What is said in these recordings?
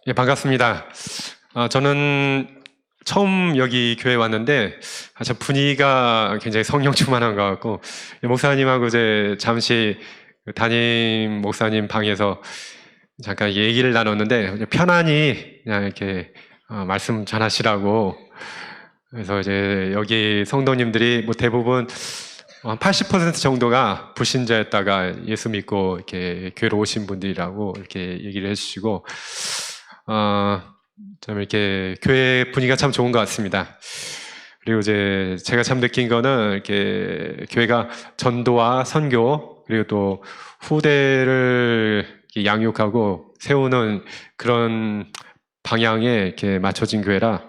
예, 반갑습니다. 저는 처음 여기 교회 왔는데 참 분위기가 굉장히 성령 충만한 것 같고, 목사님하고 이제 잠시 담임 목사님 방에서 잠깐 얘기를 나눴는데 편안히 그냥 이렇게 말씀 전하시라고. 그래서 이제 여기 성도님들이 뭐 대부분 한 80% 정도가 불신자였다가 예수 믿고 이렇게 교회로 오신 분들이라고 이렇게 얘기를 해주시고, 좀 이렇게 교회 분위기가 참 좋은 것 같습니다. 그리고 이제 제가 참 느낀 거는 이렇게 교회가 전도와 선교 그리고 또 후대를 양육하고 세우는 그런 방향에 이렇게 맞춰진 교회라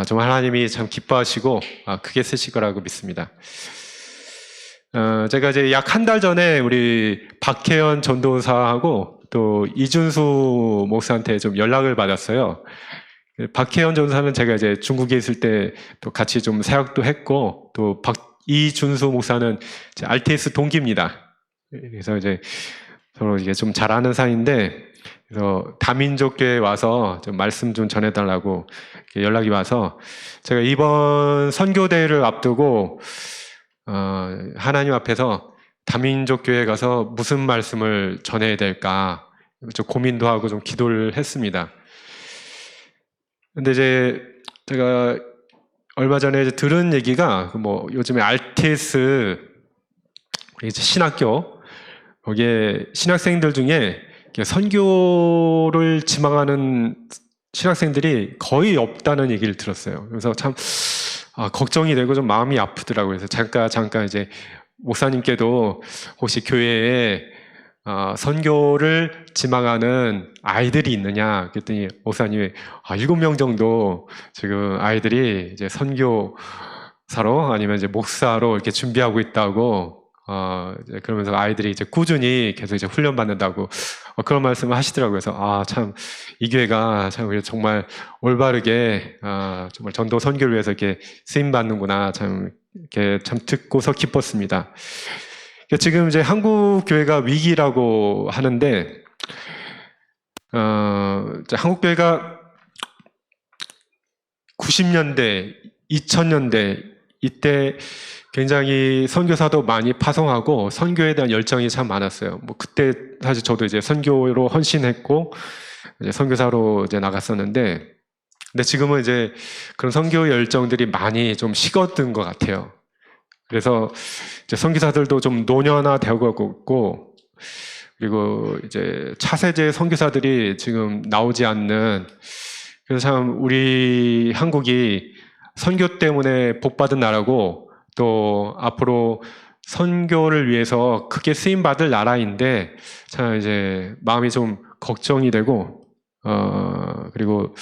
정말 하나님이 참 기뻐하시고 크게 쓰실 거라고 믿습니다. 제가 이제 약 한 달 전에 우리 박혜연 전도사하고 또 이준수 목사한테 좀 연락을 받았어요. 박혜연 전도사는 제가 이제 중국에 있을 때 또 같이 좀 사역도 했고, 또 이준수 목사는 이제 RTS 동기입니다. 그래서 이제 서로 이게 좀 잘 아는 사이인데, 그래서 다민족교회에 와서 좀 말씀 좀 전해달라고 연락이 와서 제가 이번 선교대회를 앞두고 하나님 앞에서 다민족 교회에 가서 무슨 말씀을 전해야 될까 좀 고민도 하고 좀 기도를 했습니다. 근데 이제 제가 얼마 전에 이제 들은 얘기가 뭐 요즘에 RTS 이제 신학교 거기에 신학생들 중에 선교를 지망하는 신학생들이 거의 없다는 얘기를 들었어요. 그래서 참 걱정이 되고 좀 마음이 아프더라고요. 그래서 잠깐 이제 목사님께도 혹시 교회에 선교를 지망하는 아이들이 있느냐 그랬더니 목사님이 7명 정도 지금 아이들이 이제 선교사로 아니면 이제 목사로 이렇게 준비하고 있다고 이제 그러면서 아이들이 이제 꾸준히 계속 이제 훈련 받는다고 그런 말씀을 하시더라고요. 그래서 참 이 교회가 참 정말 올바르게 정말 전도 선교를 위해서 이렇게 쓰임 받는구나 참 이렇게 참 듣고서 기뻤습니다. 지금 이제 한국 교회가 위기라고 하는데 한국 교회가 90년대, 2000년대 이때 굉장히 선교사도 많이 파송하고 선교에 대한 열정이 참 많았어요. 뭐 그때 사실 저도 이제 선교로 헌신했고 이제 선교사로 이제 나갔었는데, 근데 지금은 이제 그런 선교 열정들이 많이 좀 식어든 것 같아요. 그래서 이제 선교사들도 좀 노년화되고 있고, 그리고 이제 차세대 선교사들이 지금 나오지 않는, 그래서 참 우리 한국이 선교 때문에 복받은 나라고 또 앞으로 선교를 위해서 크게 쓰임 받을 나라인데 참 이제 마음이 좀 걱정이 되고 그리고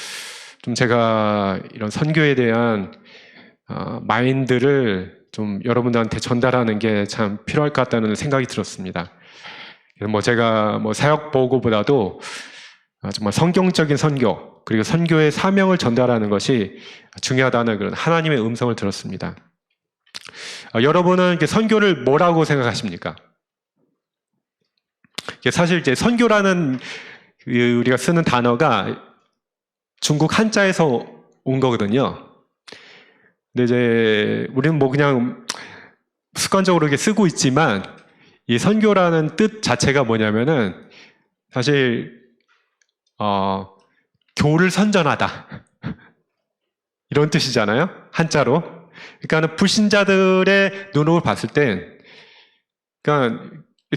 좀 제가 이런 선교에 대한 마인드를 좀 여러분들한테 전달하는 게 참 필요할 것 같다는 생각이 들었습니다. 뭐 제가 뭐 사역 보고보다도 정말 성경적인 선교 그리고 선교의 사명을 전달하는 것이 중요하다는 그런 하나님의 음성을 들었습니다. 여러분은 선교를 뭐라고 생각하십니까? 사실 이제 선교라는 우리가 쓰는 단어가 중국 한자에서 온 거거든요. 근데 이제 우리는 뭐 그냥 습관적으로 이렇게 쓰고 있지만 이 선교라는 뜻 자체가 뭐냐면은 사실 교를 선전하다 이런 뜻이잖아요. 한자로. 그러니까 불신자들의 눈으로 봤을 땐 그러니까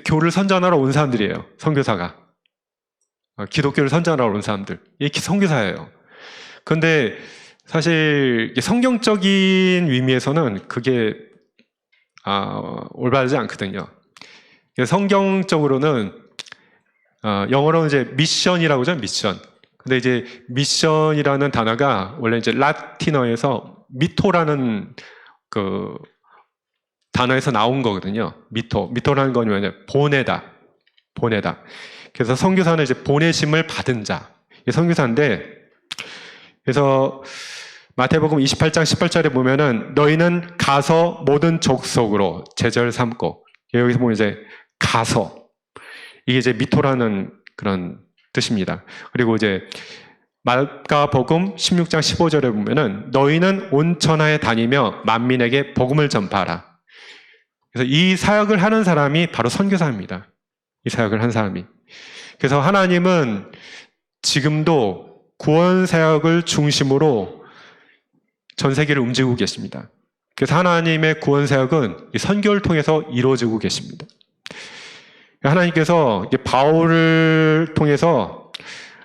교를 선전하러 온 사람들이에요. 선교사가. 기독교를 선전하러 온 사람들. 이게 선교사예요. 그런데 사실 성경적인 의미에서는 그게 올바르지 않거든요. 성경적으로는 영어로는 이제 미션이라고 하죠. 미션. 근데 이제 미션이라는 단어가 원래 이제 라틴어에서 미토라는 그 단어에서 나온 거거든요. 미토라는 건 뭐냐? 보내다. 그래서 선교사는 이제 보내심을 받은 자. 이게 선교사인데, 그래서 마태복음 28장 18절에 보면은 너희는 가서 모든 족속으로 제자를 삼고, 여기서 보면 이제 가서 이게 이제 미토라는 그런 뜻입니다. 그리고 이제 마가복음 16장 15절에 보면은 너희는 온 천하에 다니며 만민에게 복음을 전파하라. 그래서 이 사역을 하는 사람이 바로 선교사입니다. 이 사역을 한 사람이. 그래서 하나님은 지금도 구원 사역을 중심으로 전 세계를 움직이고 계십니다. 그래서 하나님의 구원 사역은 이 선교를 통해서 이루어지고 계십니다. 하나님께서 바울을 통해서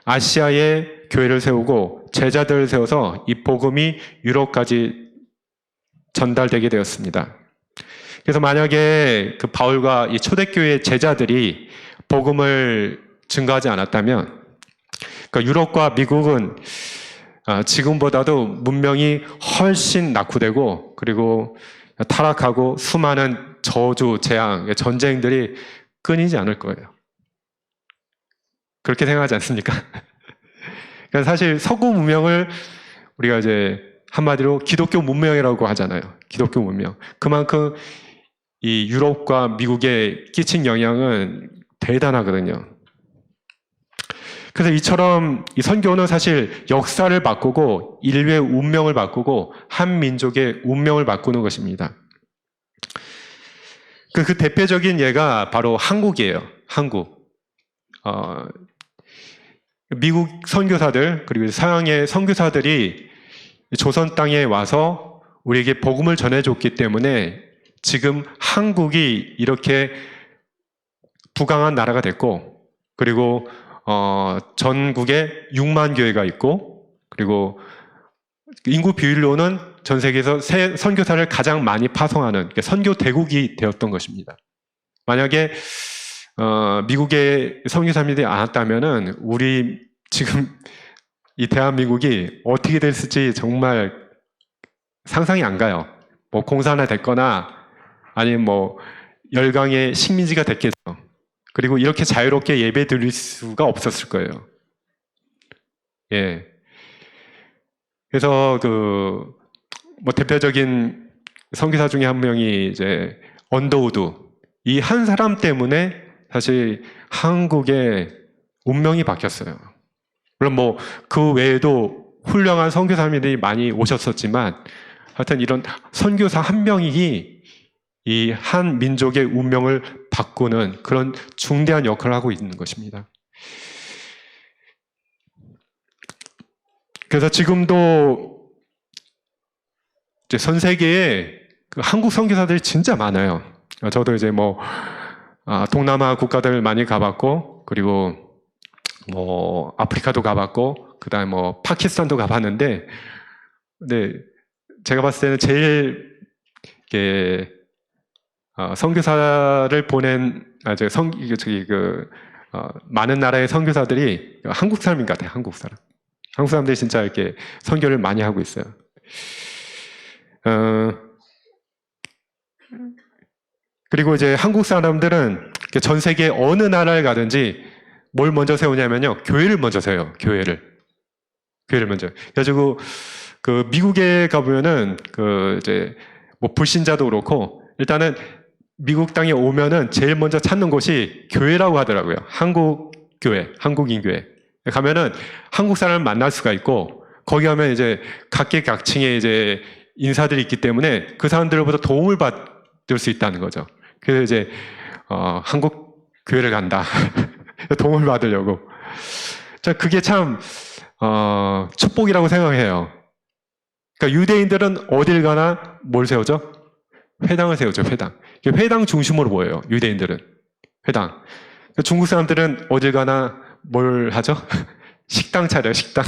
아시아에 교회를 세우고 제자들을 세워서 이 복음이 유럽까지 전달되게 되었습니다. 그래서 만약에 그 바울과 이 초대교회 제자들이 복음을 증거하지 않았다면, 그러니까 유럽과 미국은 지금보다도 문명이 훨씬 낙후되고 그리고 타락하고 수많은 저주, 재앙, 전쟁들이 끊이지 않을 거예요. 그렇게 생각하지 않습니까? 그러니까 사실 서구 문명을 우리가 이제 한마디로 기독교 문명이라고 하잖아요. 기독교 문명. 그만큼 이 유럽과 미국에 끼친 영향은 대단하거든요. 그래서 이처럼 이 선교는 사실 역사를 바꾸고 인류의 운명을 바꾸고 한 민족의 운명을 바꾸는 것입니다. 그 대표적인 예가 바로 한국이에요. 한국. 미국 선교사들 그리고 서양의 선교사들이 조선 땅에 와서 우리에게 복음을 전해줬기 때문에 지금 한국이 이렇게 부강한 나라가 됐고, 그리고 전국에 6만 교회가 있고, 그리고 인구 비율로는 전 세계에서 선교사를 가장 많이 파송하는 선교 대국이 되었던 것입니다. 만약에 미국의 선교사님들이 않았다면은 우리 지금 이 대한민국이 어떻게 됐을지 정말 상상이 안 가요. 뭐 공산화 됐거나 아니면 뭐 열강의 식민지가 됐겠죠. 그리고 이렇게 자유롭게 예배 드릴 수가 없었을 거예요. 예. 그래서 뭐 대표적인 선교사 중에 한 명이 이제 언더우드, 이 한 사람 때문에 사실 한국의 운명이 바뀌었어요. 물론 뭐 그 외에도 훌륭한 선교사님들이 많이 오셨었지만 하여튼 이런 선교사 한 명이 이 한 민족의 운명을 바꾸는 그런 중대한 역할을 하고 있는 것입니다. 그래서 지금도 이제 전 세계에 한국 선교사들이 진짜 많아요. 저도 이제 뭐 동남아 국가들 많이 가봤고, 그리고 뭐 아프리카도 가봤고, 그다음에 뭐 파키스탄도 가봤는데, 근데 제가 봤을 때는 제일 이게 선교사를 보낸 많은 나라의 선교사들이 한국 사람인 것 같아요. 한국 사람. 한국 사람들이 진짜 이렇게 선교를 많이 하고 있어요. 그리고 이제 한국 사람들은 전 세계 어느 나라를 가든지 뭘 먼저 세우냐면요, 교회를 먼저 세워요. 교회를 먼저. 그래가지고 그 미국에 가보면은 이제 뭐 불신자도 그렇고 일단은 미국 땅에 오면은 제일 먼저 찾는 곳이 교회라고 하더라고요. 한국 교회, 한국인 교회. 가면은 한국 사람을 만날 수가 있고, 거기 가면 이제 각계각층의 이제 인사들이 있기 때문에 그 사람들로부터 도움을 받을 수 있다는 거죠. 그래서 이제 한국 교회를 간다. 도움을 받으려고. 자, 그게 참 축복이라고 생각해요. 그러니까 유대인들은 어딜 가나 뭘 세우죠? 회당을 세우죠. 회당 중심으로 보여요. 유대인들은 회당. 중국 사람들은 어딜 가나 뭘 하죠? 식당 차려요. 식당.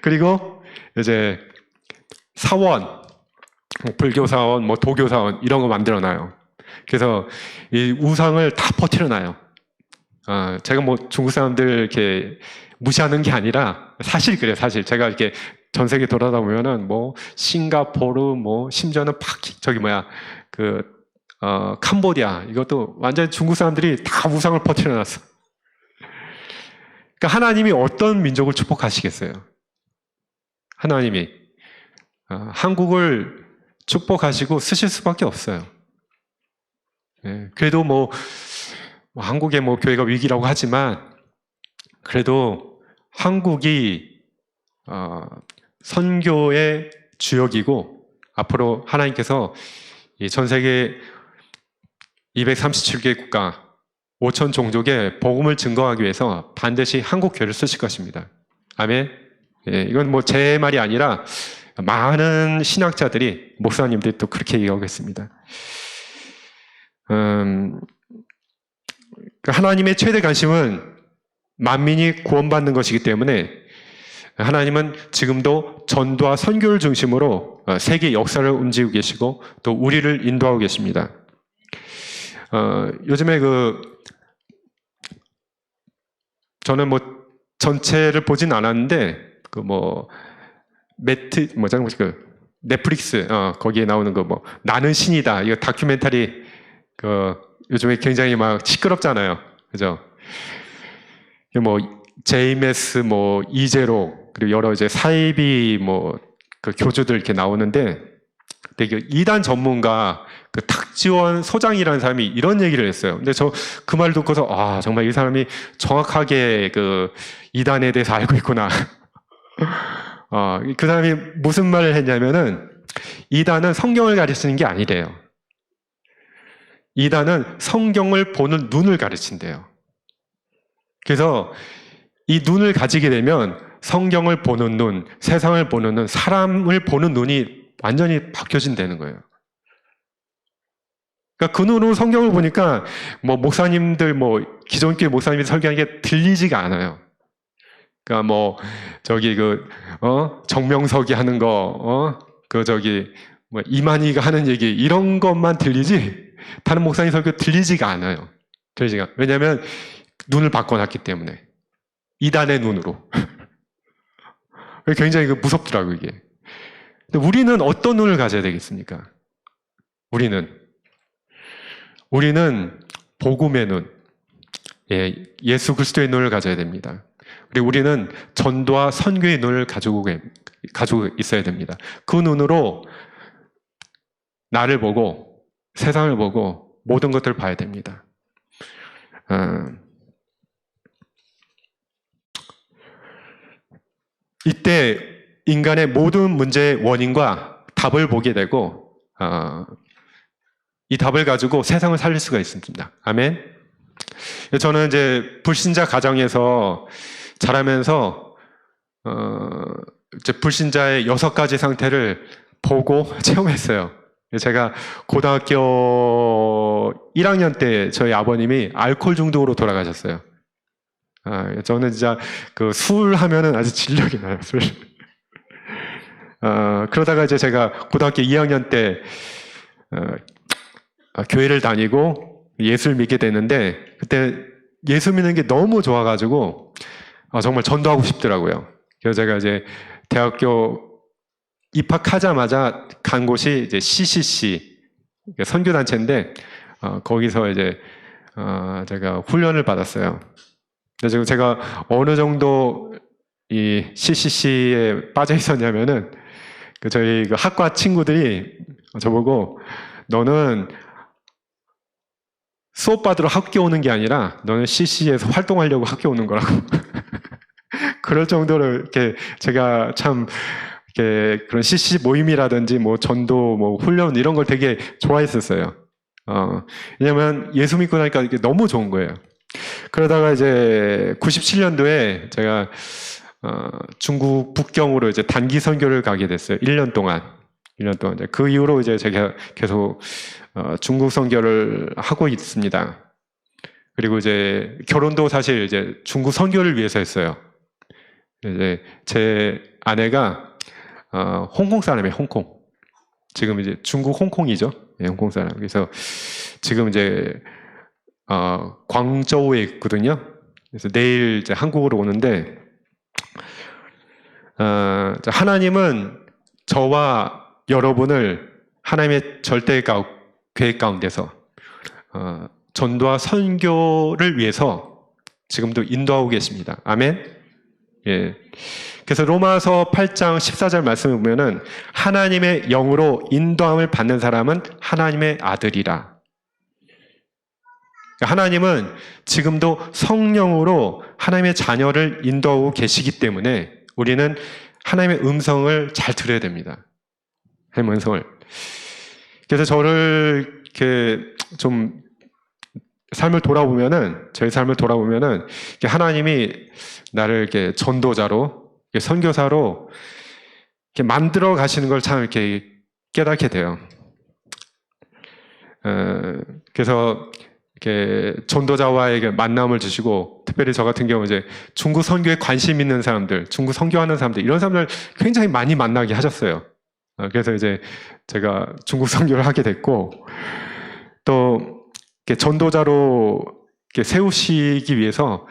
그리고 이제 사원, 불교 사원, 뭐 도교 사원 이런 거 만들어놔요. 그래서 이 우상을 다 퍼뜨려놔요. 제가 뭐 중국 사람들 이렇게 무시하는 게 아니라 사실 그래요. 사실 제가 이렇게 전 세계 돌아다 보면은 뭐 싱가포르, 뭐 심지어는 캄보디아 이것도 완전 중국 사람들이 다 우상을 퍼뜨려놨어. 그러니까 하나님이 어떤 민족을 축복하시겠어요? 하나님이 한국을 축복하시고 쓰실 수밖에 없어요. 예, 그래도 뭐 한국의 뭐 교회가 위기라고 하지만 그래도 한국이 선교의 주역이고 앞으로 하나님께서 이 전 세계 237개 국가 5천 종족의 복음을 증거하기 위해서 반드시 한국 교회를 쓰실 것입니다. 아멘. 예, 이건 뭐 제 말이 아니라 많은 신학자들이 목사님들이 또 그렇게 얘기하고 있습니다. 하나님의 최대 관심은 만민이 구원받는 것이기 때문에 하나님은 지금도 전도와 선교를 중심으로 세계 역사를 움직이고 계시고 또 우리를 인도하고 계십니다. 요즘에 저는 뭐 전체를 보진 않았는데 넷플릭스 거기에 나오는 나는 신이다 이거 다큐멘터리 요즘에 굉장히 막 시끄럽잖아요, 그죠? 뭐 JMS 이재로 그리고 여러 이제 사이비 교주들 이렇게 나오는데 되게 이단 전문가 탁지원 소장이라는 사람이 이런 얘기를 했어요. 근데 저 그 말 듣고서 정말 이 사람이 정확하게 이단에 대해서 알고 있구나. 그 사람이 무슨 말을 했냐면은 이단은 성경을 가르치는 게 아니래요. 이단은 성경을 보는 눈을 가르친대요. 그래서 이 눈을 가지게 되면 성경을 보는 눈, 세상을 보는 눈, 사람을 보는 눈이 완전히 바뀌어진다는 거예요. 그러니까 그 눈으로 성경을 보니까 목사님들 기존 교회 목사님이 설교하는 게 들리지가 않아요. 그러니까 정명석이 하는 거, 이만희가 하는 얘기 이런 것만 들리지 다른 목사님 설교 들리지가 않아요. 왜냐하면 눈을 바꿔놨기 때문에 이단의 눈으로. 굉장히 무섭더라고요, 이게. 근데 우리는 어떤 눈을 가져야 되겠습니까? 우리는 복음의 눈, 예수 그리스도의 눈을 가져야 됩니다. 그리고 우리는 전도와 선교의 눈을 가지고 있어야 됩니다. 그 눈으로 나를 보고 세상을 보고 모든 것들을 봐야 됩니다. 이때 인간의 모든 문제의 원인과 답을 보게 되고 이 답을 가지고 세상을 살릴 수가 있습니다. 아멘. 저는 이제 불신자 가정에서 자라면서 이제 불신자의 6가지 상태를 보고 체험했어요. 제가 고등학교 1학년 때 저희 아버님이 알코올 중독으로 돌아가셨어요. 저는 진짜 술 하면은 아주 진력이 나요, 술. 그러다가 이제 제가 고등학교 2학년 때 교회를 다니고 예수를 믿게 되는데 그때 예수 믿는 게 너무 좋아가지고 정말 전도하고 싶더라고요. 그래서 제가 이제 대학교 입학하자마자 간 곳이 이제 CCC 선교단체인데 거기서 이제 제가 훈련을 받았어요. 그래서 제가 어느 정도 이 CCC에 빠져 있었냐면은 저희 학과 친구들이 저보고 너는 수업 받으러 학교 오는 게 아니라 너는 CC에서 활동하려고 학교 오는 거라고. 그럴 정도로 이렇게 제가 참 이렇게 그런 CC 모임이라든지 전도 훈련 이런 걸 되게 좋아했었어요. 왜냐면 예수 믿고 나니까 이게 너무 좋은 거예요. 그러다가 이제 97년도에 제가 중국 북경으로 이제 단기 선교를 가게 됐어요. 1년 동안. 이제 그 이후로 이제 제가 계속 중국 선교를 하고 있습니다. 그리고 이제 결혼도 사실 이제 중국 선교를 위해서 했어요. 이제 제 아내가 홍콩 사람이에요, 홍콩. 지금 이제 중국 홍콩이죠. 네, 홍콩 사람. 그래서 지금 이제 광저우에 있거든요. 그래서 내일 이제 한국으로 오는데 하나님은 저와 여러분을 하나님의 절대 계획 가운데서 전도와 선교를 위해서 지금도 인도하고 계십니다. 아멘. 예. 그래서 로마서 8장 14절 말씀을 보면은 하나님의 영으로 인도함을 받는 사람은 하나님의 아들이라. 하나님은 지금도 성령으로 하나님의 자녀를 인도하고 계시기 때문에 우리는 하나님의 음성을 잘 들어야 됩니다. 하나님의 음성을. 그래서 저를 이렇게 좀 삶을 돌아보면은, 저희 삶을 돌아보면은 하나님이 나를 이렇게 전도자로, 선교사로 이렇게 만들어 가시는 걸 참 이렇게 깨닫게 돼요. 그래서 이렇게 전도자와의 만남을 주시고, 특별히 저 같은 경우 이제 중국 선교에 관심 있는 사람들, 중국 선교하는 사람들, 이런 사람들 굉장히 많이 만나게 하셨어요. 그래서 이제 제가 중국 선교를 하게 됐고, 또 이렇게 전도자로 이렇게 세우시기 위해서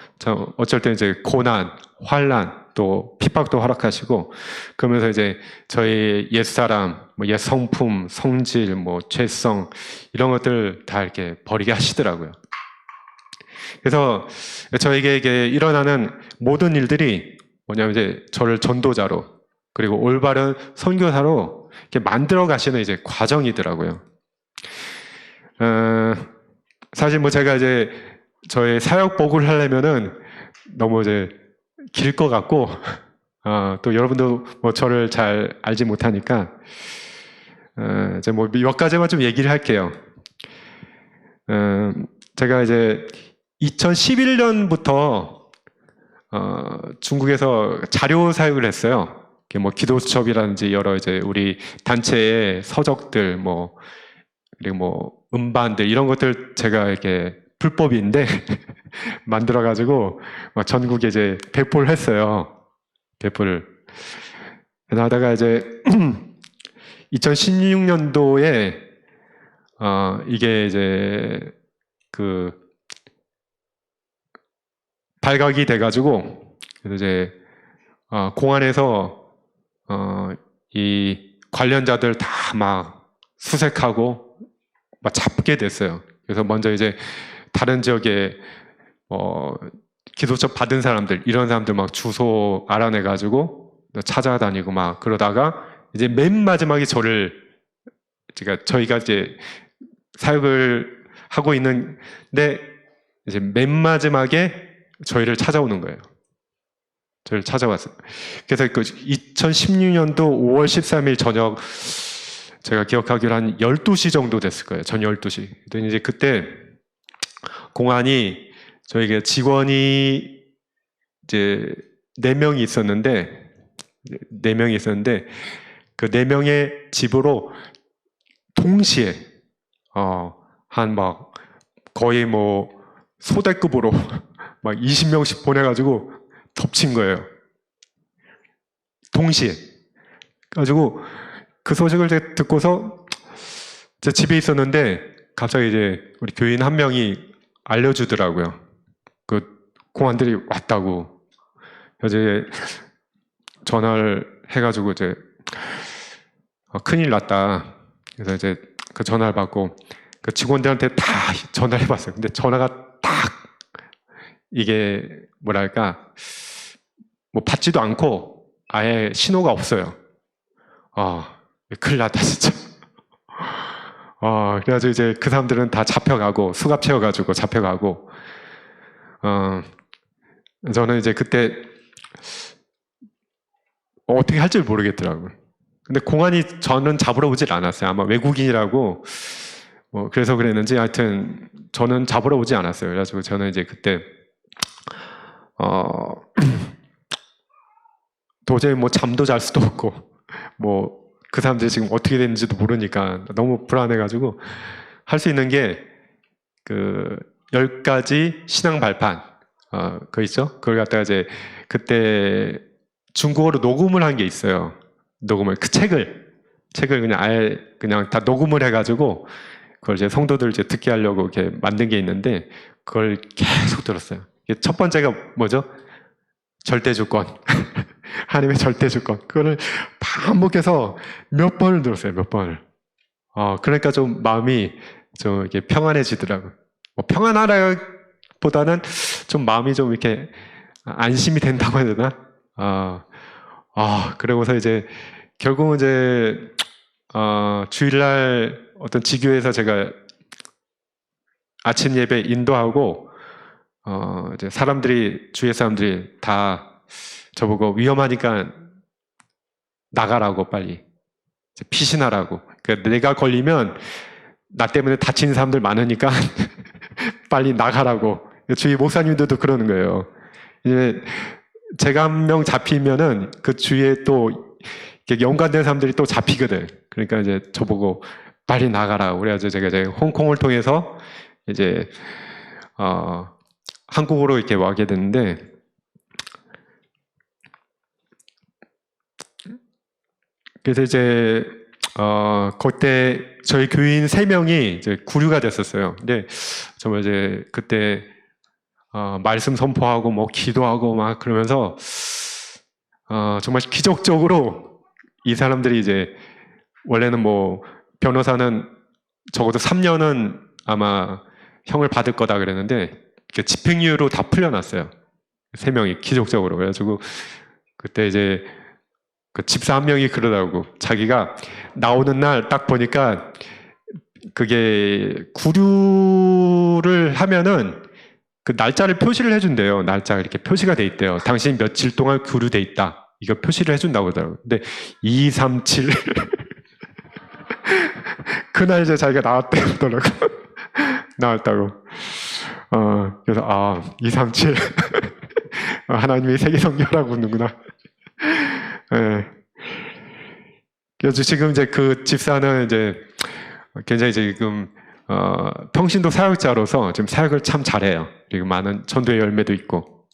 어쩔 때 이제 고난, 환난, 또 핍박도 허락하시고, 그러면서 이제 저희 옛사람, 뭐 옛성품, 성질, 뭐 죄성 이런 것들 다 이렇게 버리게 하시더라고요. 그래서 저에게 이게 일어나는 모든 일들이 뭐냐면 이제 저를 전도자로, 그리고 올바른 선교사로 이렇게 만들어 가시는 이제 과정이더라고요. 사실 뭐 제가 이제 저의 사역 보고를 하려면은 너무 이제 길 것 같고, 또 여러분도 뭐 저를 잘 알지 못하니까, 이제 뭐 몇 가지만 좀 얘기를 할게요. 제가 이제 2011년부터 중국에서 자료 사역을 했어요. 뭐 기도수첩이라든지 여러 이제 우리 단체의 서적들, 뭐 그리고 뭐 음반들 이런 것들 제가 이렇게 불법인데 만들어가지고 전국에 이제 배포를 했어요. 배포를. 하다가 이제 2016년도에 이게 이제 그 발각이 돼가지고, 그래서 이제 공안에서 이 관련자들 다 막 수색하고 막 잡게 됐어요. 그래서 먼저 이제 다른 지역에 기도첩 받은 사람들, 이런 사람들 막 주소 알아내가지고 찾아다니고 막 그러다가 이제 맨 마지막에 저희가 이제 사역을 하고 있는데 이제 맨 마지막에 저희를 찾아오는 거예요. 저를 찾아왔어요. 그래서 그 2016년도 5월 13일 저녁, 제가 기억하기로 한 12시 정도 됐을 거예요. 저녁 12시. 그랬더니 이제 그때 공안이 저에게 직원이 이제 4명이 있었는데, 그 4명의 집으로 동시에 한 막 거의 뭐 소대급으로 막 20명씩 보내가지고 덮친 거예요. 동시에. 그래가지고 그 소식을 제가 듣고서 제 집에 있었는데 갑자기 이제 우리 교인 한 명이 알려주더라고요. 그 공안들이 왔다고. 그래서 이제 전화를 해가지고 이제 큰일 났다. 그래서 이제 그 전화를 받고 그 직원들한테 다 전화를 해봤어요. 근데 전화가 딱 이게 뭐랄까 뭐 받지도 않고 아예 신호가 없어요. 큰일 났다 진짜. 그래가지고 이제 그 사람들은 다 잡혀가고 수갑 채워가지고 잡혀가고, 저는 이제 그때 어떻게 할 줄 모르겠더라고요. 근데 공안이 저는 잡으러 오질 않았어요. 아마 외국인이라고 그래서 그랬는지 하여튼 저는 잡으러 오지 않았어요. 그래가지고 저는 이제 그때 도저히 뭐 잠도 잘 수도 없고 뭐 그 사람들이 지금 어떻게 되는지도 모르니까 너무 불안해가지고 할 수 있는 게 그 10가지 신앙 발판 그거 있죠? 그걸 갖다가 이제 그때 중국어로 녹음을 한 게 있어요. 녹음을 그 책을 그냥 아예 그냥 다 녹음을 해가지고 그걸 이제 성도들 이제 듣게 하려고 이렇게 만든 게 있는데 그걸 계속 들었어요. 첫 번째가 뭐죠? 절대주권. 하나님의 절대주권. 그거를 반복해서 몇 번을 들었어요. 몇 번을. 그러니까 좀 마음이 좀 이렇게 평안해지더라고요. 뭐 평안하다기보다는 좀 마음이 좀 이렇게 안심이 된다고 해야 되나? 그러고서 이제 결국은 이제 주일날 어떤 지교에서 제가 아침 예배 인도하고 이제 주위의 사람들이 다 저보고 위험하니까 나가라고 빨리 피신하라고. 그러니까 내가 걸리면 나 때문에 다치는 사람들 많으니까 빨리 나가라고. 주위 목사님들도 그러는 거예요. 이제 제가 한 명 잡히면은 그 주위에 또 연관된 사람들이 또 잡히거든. 그러니까 이제 저보고 빨리 나가라. 그래가지고 제가 이제 홍콩을 통해서 이제 한국으로 이렇게 와게 됐는데, 그래서 이제 그때 저희 교인 3명이 이제 구류가 됐었어요. 근데 정말 이제 그때 말씀 선포하고 뭐 기도하고 막 그러면서 정말 기적적으로 이 사람들이 이제 원래는 뭐 변호사는 적어도 3년은 아마 형을 받을 거다 그랬는데 집행유예로 다 풀려났어요. 3명이 기적적으로. 그래가지고 그때 이제 그 집사 한 명이 그러더라고. 자기가 나오는 날 딱 보니까 그게 구류를 하면은 그 날짜를 표시를 해준대요. 날짜가 이렇게 표시가 돼 있대요. 당신 며칠 동안 구류돼 있다. 이거 표시를 해준다고 하더라고요. 근데 2, 3, 7 그날 이제 자기가 나왔대더라고. 나왔다고. 그래서 2, 3, 7 하나님이 세계성결하고 있는구나. 예. 그래서 지금 이제 그 집사는 이제 굉장히 지금 평신도 사역자로서 지금 사역을 참 잘해요. 그리고 많은 전도의 열매도 있고.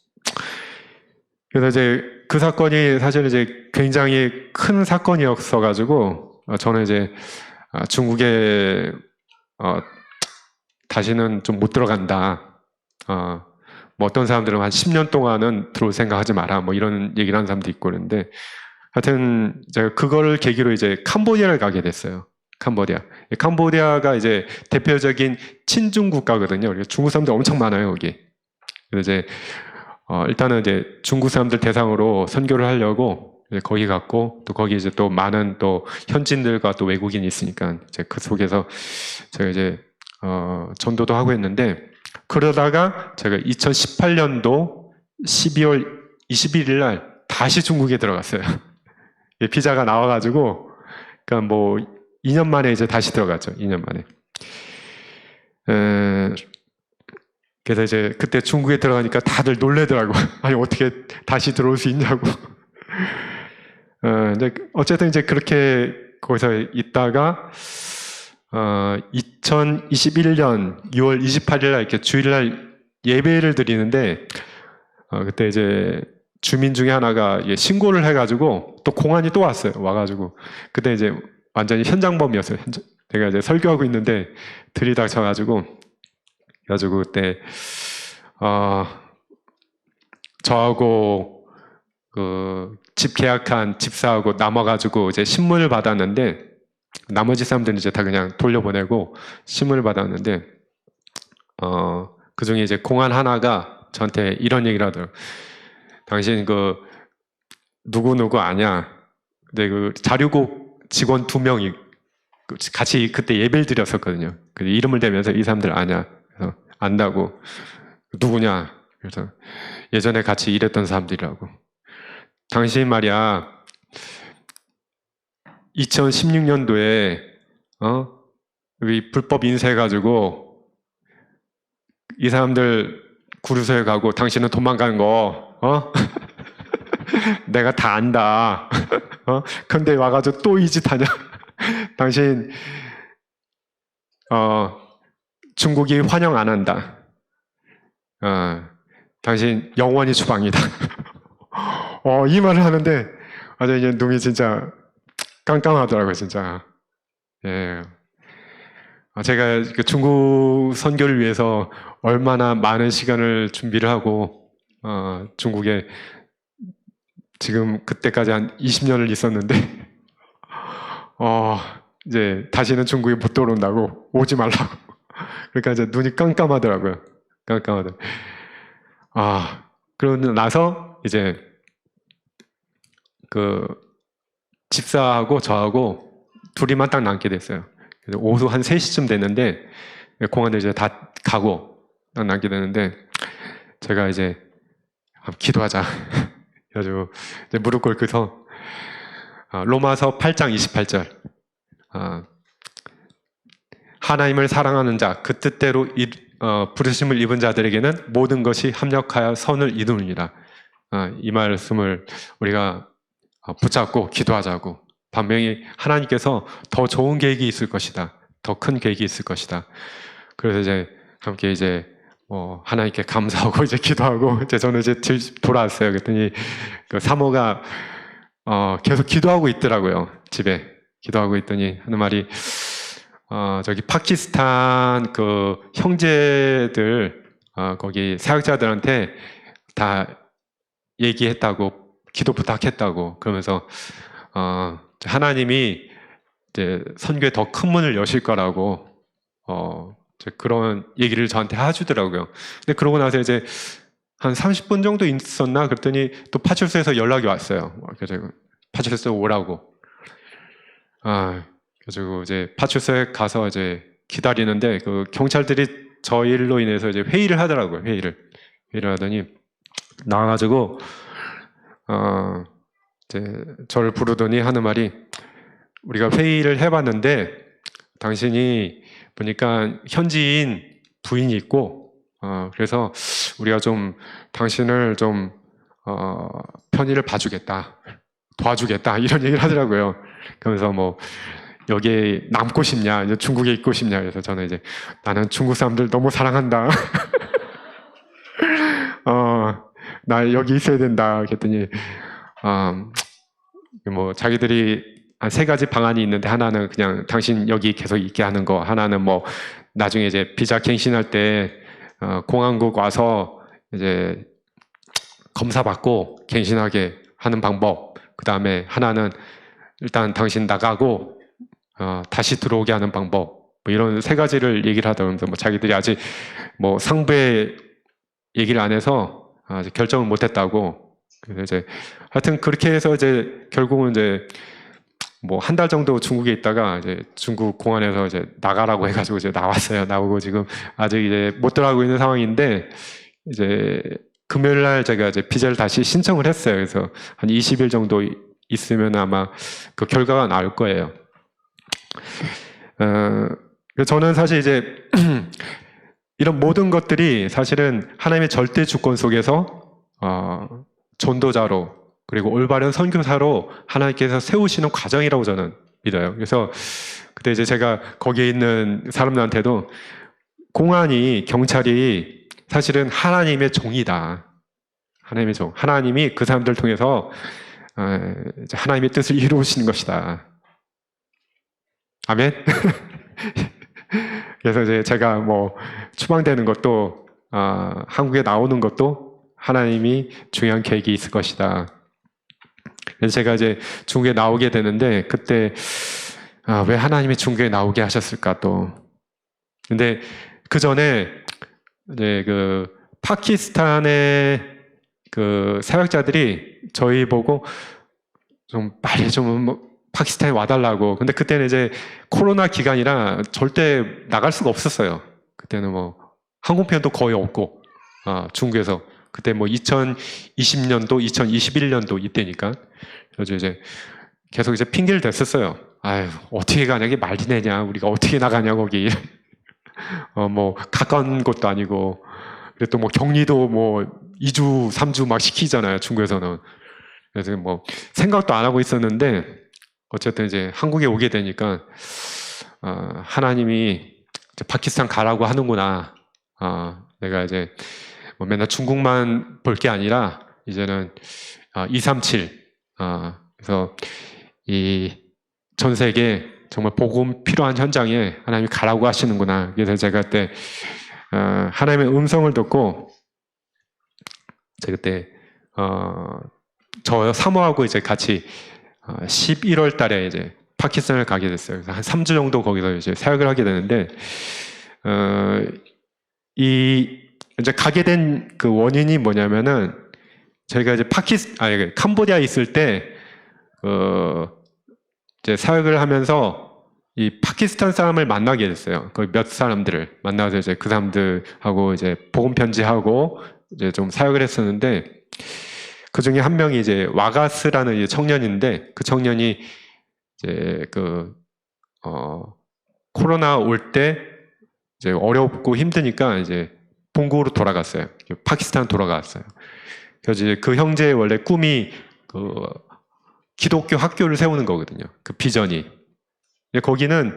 그래서 이제 그 사건이 사실 이제 굉장히 큰 사건이었어가지고 저는 이제 중국에 다시는 좀 못 들어간다. 뭐 어떤 사람들은 한 10년 동안은 들어올 생각하지 마라. 뭐 이런 얘기를 하는 사람도 있고 그런데 하여튼 제가 그걸 계기로 이제 캄보디아를 가게 됐어요. 캄보디아가 이제 대표적인 친중 국가거든요. 그래서 중국 사람들 엄청 많아요, 여기. 그래서 이제 일단은 이제 중국 사람들 대상으로 선교를 하려고 이제 거기 갔고 또 거기 이제 또 많은 또 현지인들과 또 외국인이 있으니까 이제 그 속에서 제가 이제 전도도 하고 했는데 그러다가 제가 2018년도 12월 21일 날 다시 중국에 들어갔어요. 비자가 나와가지고 그러니까 뭐 2년 만에 이제 다시 들어갔죠. 2년 만에. 그래서 이제 그때 중국에 들어가니까 다들 놀래더라고. 아니 어떻게 다시 들어올 수 있냐고. 이제 어쨌든 이제 그렇게 거기서 있다가 2021년 6월 28일 날 이렇게 주일날 예배를 드리는데 그때 이제 주민 중에 하나가 신고를 해가지고 또 공안이 또 왔어요. 와가지고 그때 이제 완전히 현장범이었어요. 내가 이제 설교하고 있는데 들이닥쳐가지고 그래가지고 그때 저하고 그 집 계약한 집사하고 남아가지고 이제 신문을 받았는데 나머지 사람들은 이제 다 그냥 돌려보내고 신문을 받았는데 그 중에 이제 공안 하나가 저한테 이런 얘기를 하더라고요. 당신 그 누구 아냐? 근데 그 자료국 직원 2명이 같이 그때 예배를 드렸었거든요. 근데 이름을 대면서 이 사람들 아냐? 그래서 안다고. 누구냐? 그래서 예전에 같이 일했던 사람들이라고. 당신 말이야 2016년도에 여기 불법 인쇄해가지고 이 사람들 구류소에 가고 당신은 도망간 거 내가 다 안다. 근데 와가지고 또 이 짓 하냐? 당신 중국이 환영 안 한다. 당신 영원히 추방이다. 이 말을 하는데 아주 이제 눈이 진짜 깜깜하더라고요, 진짜. 예. 제가 그 중국 선교를 위해서 얼마나 많은 시간을 준비를 하고 중국에 지금 그때까지 한 20년을 있었는데 이제 다시는 중국에 못 들어온다고 오지 말라고. 그러니까 이제 눈이 깜깜하더라고요. 깜깜하더라고요. 그러고 나서 이제 그 집사하고 저하고 둘이만 딱 남게 됐어요. 그래서 오후 한 3시쯤 됐는데 공안에 이제 다 가고 남게 되는데 제가 이제 기도하자. 그래가지고 이제 무릎 꿇고서 로마서 8장 28절 하나님을 사랑하는 자, 그 뜻대로 부르심을 입은 자들에게는 모든 것이 합력하여 선을 이루느니라. 이 말씀을 우리가 붙잡고 기도하자고. 분명히 하나님께서 더 좋은 계획이 있을 것이다. 더 큰 계획이 있을 것이다. 그래서 이제 함께 이제 하나님께 감사하고 이제 기도하고 이제 저는 이제 돌아왔어요. 그랬더니 그 사모가 계속 기도하고 있더라고요. 집에 기도하고 있더니 하는 말이 저기 파키스탄 그 형제들 거기 사역자들한테 다 얘기했다고 기도 부탁했다고 그러면서 하나님이 이제 선교에 더 큰 문을 여실 거라고 그런 얘기를 저한테 해주더라고요. 근데 그러고 나서 이제 한 30분 정도 있었나 그랬더니 또 파출소에서 연락이 왔어요. 그래서 파출소에 오라고. 그래가지고 이제 파출소에 가서 이제 기다리는데 그 경찰들이 저 일로 인해서 이제 회의를 하더라고요. 회의를 하더니 나와가지고 이제 저를 부르더니 하는 말이 우리가 회의를 해봤는데 당신이 보니까 현지인 부인이 있고 그래서 우리가 좀 당신을 좀 편의를 봐주겠다, 도와주겠다 이런 얘기를 하더라고요. 그러면서 뭐 여기에 남고 싶냐, 이제 중국에 있고 싶냐. 그래서 저는 이제 나는 중국 사람들 너무 사랑한다. 나 여기 있어야 된다. 그랬더니 뭐 자기들이 한 3가지 방안이 있는데 하나는 그냥 당신 여기 계속 있게 하는 거, 하나는 뭐 나중에 이제 비자 갱신할 때 공항국 와서 이제 검사 받고 갱신하게 하는 방법, 그 다음에 하나는 일단 당신 나가고 다시 들어오게 하는 방법, 뭐 이런 3가지를 얘기를 하더라고요. 뭐 자기들이 아직 뭐 상부에 얘기를 안 해서 아직 결정을 못했다고. 그래서 이제 하여튼 그렇게 해서 이제 결국은 이제 뭐 한 달 정도 중국에 있다가 이제 중국 공안에서 이제 나가라고 해가지고 이제 나왔어요. 나오고 지금 아직 이제 못 들어가고 있는 상황인데 이제 금요일 날 제가 이제 비자를 다시 신청을 했어요. 그래서 한 20일 정도 있으면 아마 그 결과가 나올 거예요. 저는 사실 이제 이런 모든 것들이 사실은 하나님의 절대 주권 속에서 전도자로 그리고 올바른 선교사로 하나님께서 세우시는 과정이라고 저는 믿어요. 그래서 그때 이제 제가 거기에 있는 사람들한테도 공안이, 경찰이 사실은 하나님의 종이다. 하나님의 종. 하나님이 그 사람들 통해서 하나님의 뜻을 이루시는 것이다. 아멘? 그래서 이제 제가 뭐 추방되는 것도 한국에 나오는 것도 하나님이 중요한 계획이 있을 것이다. 그래서 제가 이제 중국에 나오게 되는데 그때 왜 하나님이 중국에 나오게 하셨을까 또. 근데 그 전에 이제 그 파키스탄의 그 사역자들이 저희 보고 좀 빨리 좀 파키스탄에 와달라고. 근데 그때는 이제 코로나 기간이라 절대 나갈 수가 없었어요. 그때는 뭐 항공편도 거의 없고 중국에서 그때 뭐 2020년도, 2021년도 이때니까. 그래서 이제 계속 이제 핑계를 댔었어요. 아유, 어떻게 가냐, 이게 말이 되냐, 우리가 어떻게 나가냐, 거기. 뭐, 가까운 곳도 아니고. 그리고 또 뭐 격리도 뭐 2주, 3주 막 시키잖아요, 중국에서는. 그래서 뭐 생각도 안 하고 있었는데, 어쨌든 이제 한국에 오게 되니까, 하나님이 이제 파키스탄 가라고 하는구나. 내가 이제 뭐 맨날 중국만 볼 게 아니라 이제는 237 그래서 이 전 세계 정말 복음 필요한 현장에 하나님이 가라고 하시는구나. 그래서 제가 그때 하나님의 음성을 듣고 제가 그때 저 사모하고 이제 같이 11월 달에 이제 파키스탄을 가게 됐어요. 그래서 한 3주 정도 거기서 이제 사역을 하게 되는데 이제 가게 된 그 원인이 뭐냐면은 저희가 이제 캄보디아에 있을 때 이제 사역을 하면서 이 파키스탄 사람을 만나게 됐어요. 거의 몇 사람들을 만나서 이제 그 사람들하고 이제 복음 편지하고 이제 좀 사역을 했었는데, 그 중에 한 명이 이제 와가스라는 이제 청년인데, 그 청년이 이제 코로나 올 때 이제 어렵고 힘드니까 이제 본국으로 돌아갔어요. 파키스탄 돌아갔어요. 그래서 이제 그 형제의 원래 꿈이 그 기독교 학교를 세우는 거거든요. 그 비전이. 거기는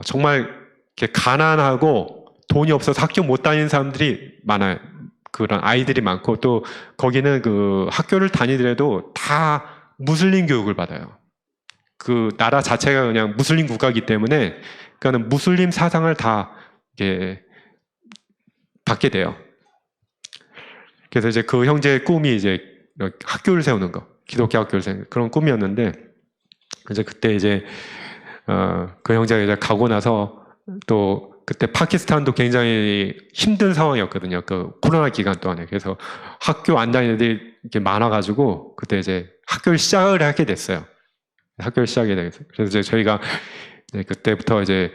정말 이렇게 가난하고 돈이 없어서 학교 못 다니는 사람들이 많아요. 그런 아이들이 많고, 또 거기는 그 학교를 다니더라도 다 무슬림 교육을 받아요. 그 나라 자체가 그냥 무슬림 국가이기 때문에, 그러니까는 무슬림 사상을 다 이렇게 받게 돼요. 그래서 이제 그 형제의 꿈이 이제 학교를 세우는 거, 기독교 학교를 세우는 그런 꿈이었는데, 이제 그때 이제 그 형제가 이제 가고 나서, 또 그때 파키스탄도 굉장히 힘든 상황이었거든요. 그 코로나 기간 동안에. 그래서 학교 안 다니는 애들이 이렇게 많아가지고 그때 이제 학교를 시작을 하게 됐어요. 학교를 시작하게 됐어요. 그래서 이제 저희가 이제 그때부터 이제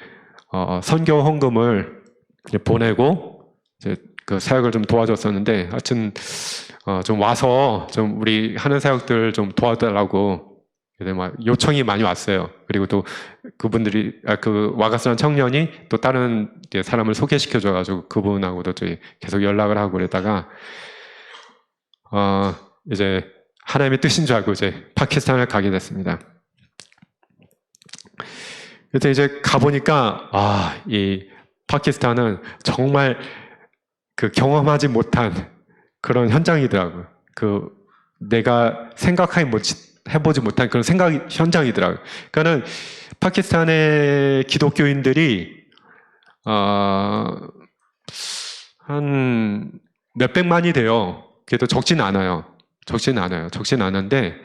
선교 헌금을 이제 보내고 이제 그 사역을 좀 도와줬었는데, 하여튼 좀 와서 좀 우리 하는 사역들 좀 도와달라고 그래서 막 요청이 많이 왔어요. 그리고 또 그분들이 그 와가스란 청년이 또 다른 사람을 소개시켜줘가지고 그분하고도 계속 연락을 하고 그러다가 이제 하나님의 뜻인 줄 알고 이제 파키스탄을 가게 됐습니다. 그래서 이제 가보니까 이 파키스탄은 정말 그 경험하지 못한 그런 현장이더라고요. 그 내가 해보지 못한 그런 현장이더라고요. 그러니까는 파키스탄의 기독교인들이 한 몇백만이 돼요. 그래도 적지는 않아요. 적지는 않은데,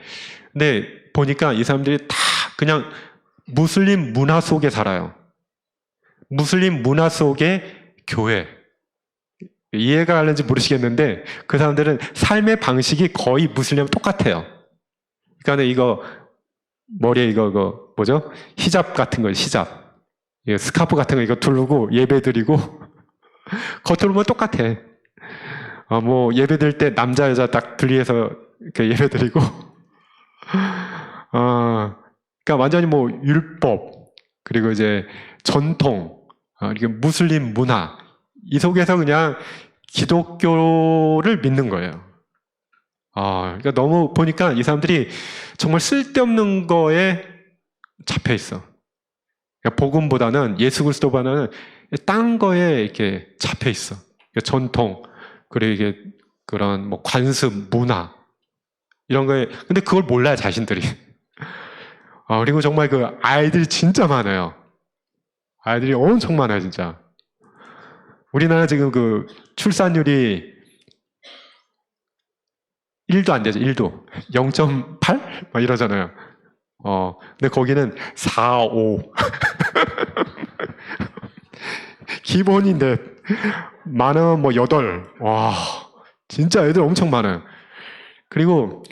근데 보니까 이 사람들이 다 그냥 무슬림 문화 속에 살아요. 무슬림 문화 속의 교회. 이해가 가는지 모르시겠는데, 그 사람들은 삶의 방식이 거의 무슬림과 똑같아요. 그러니까 이거 머리에 이거 뭐죠? 히잡 같은 거, 히잡, 스카프 같은 거 이거 두르고 예배 드리고 겉으로 보면 똑같아. 뭐 예배 드릴 때 남자 여자 딱 분리해서 이렇게 예배 드리고, 그러니까 완전히 뭐 율법 그리고 이제 전통, 이게 무슬림 문화 이 속에서 그냥 기독교를 믿는 거예요. 그러니까 너무 보니까 이 사람들이 정말 쓸데없는 거에 잡혀 있어. 그러니까 복음보다는, 예수 그리스도보다는 딴 거에 이렇게 잡혀 있어. 그러니까 전통, 그리고 이게 그런 뭐 관습, 문화 이런 거에. 근데 그걸 몰라요, 자신들이. 그리고 정말 그 아이들이 진짜 많아요. 아이들이 엄청 많아요, 진짜. 우리나라 지금 그 출산율이 1도 안 되죠, 1도. 0.8? 막 이러잖아요. 근데 거기는 4, 5. 기본인데, 많으면 뭐 8. 와, 진짜 애들 엄청 많아요. 그리고,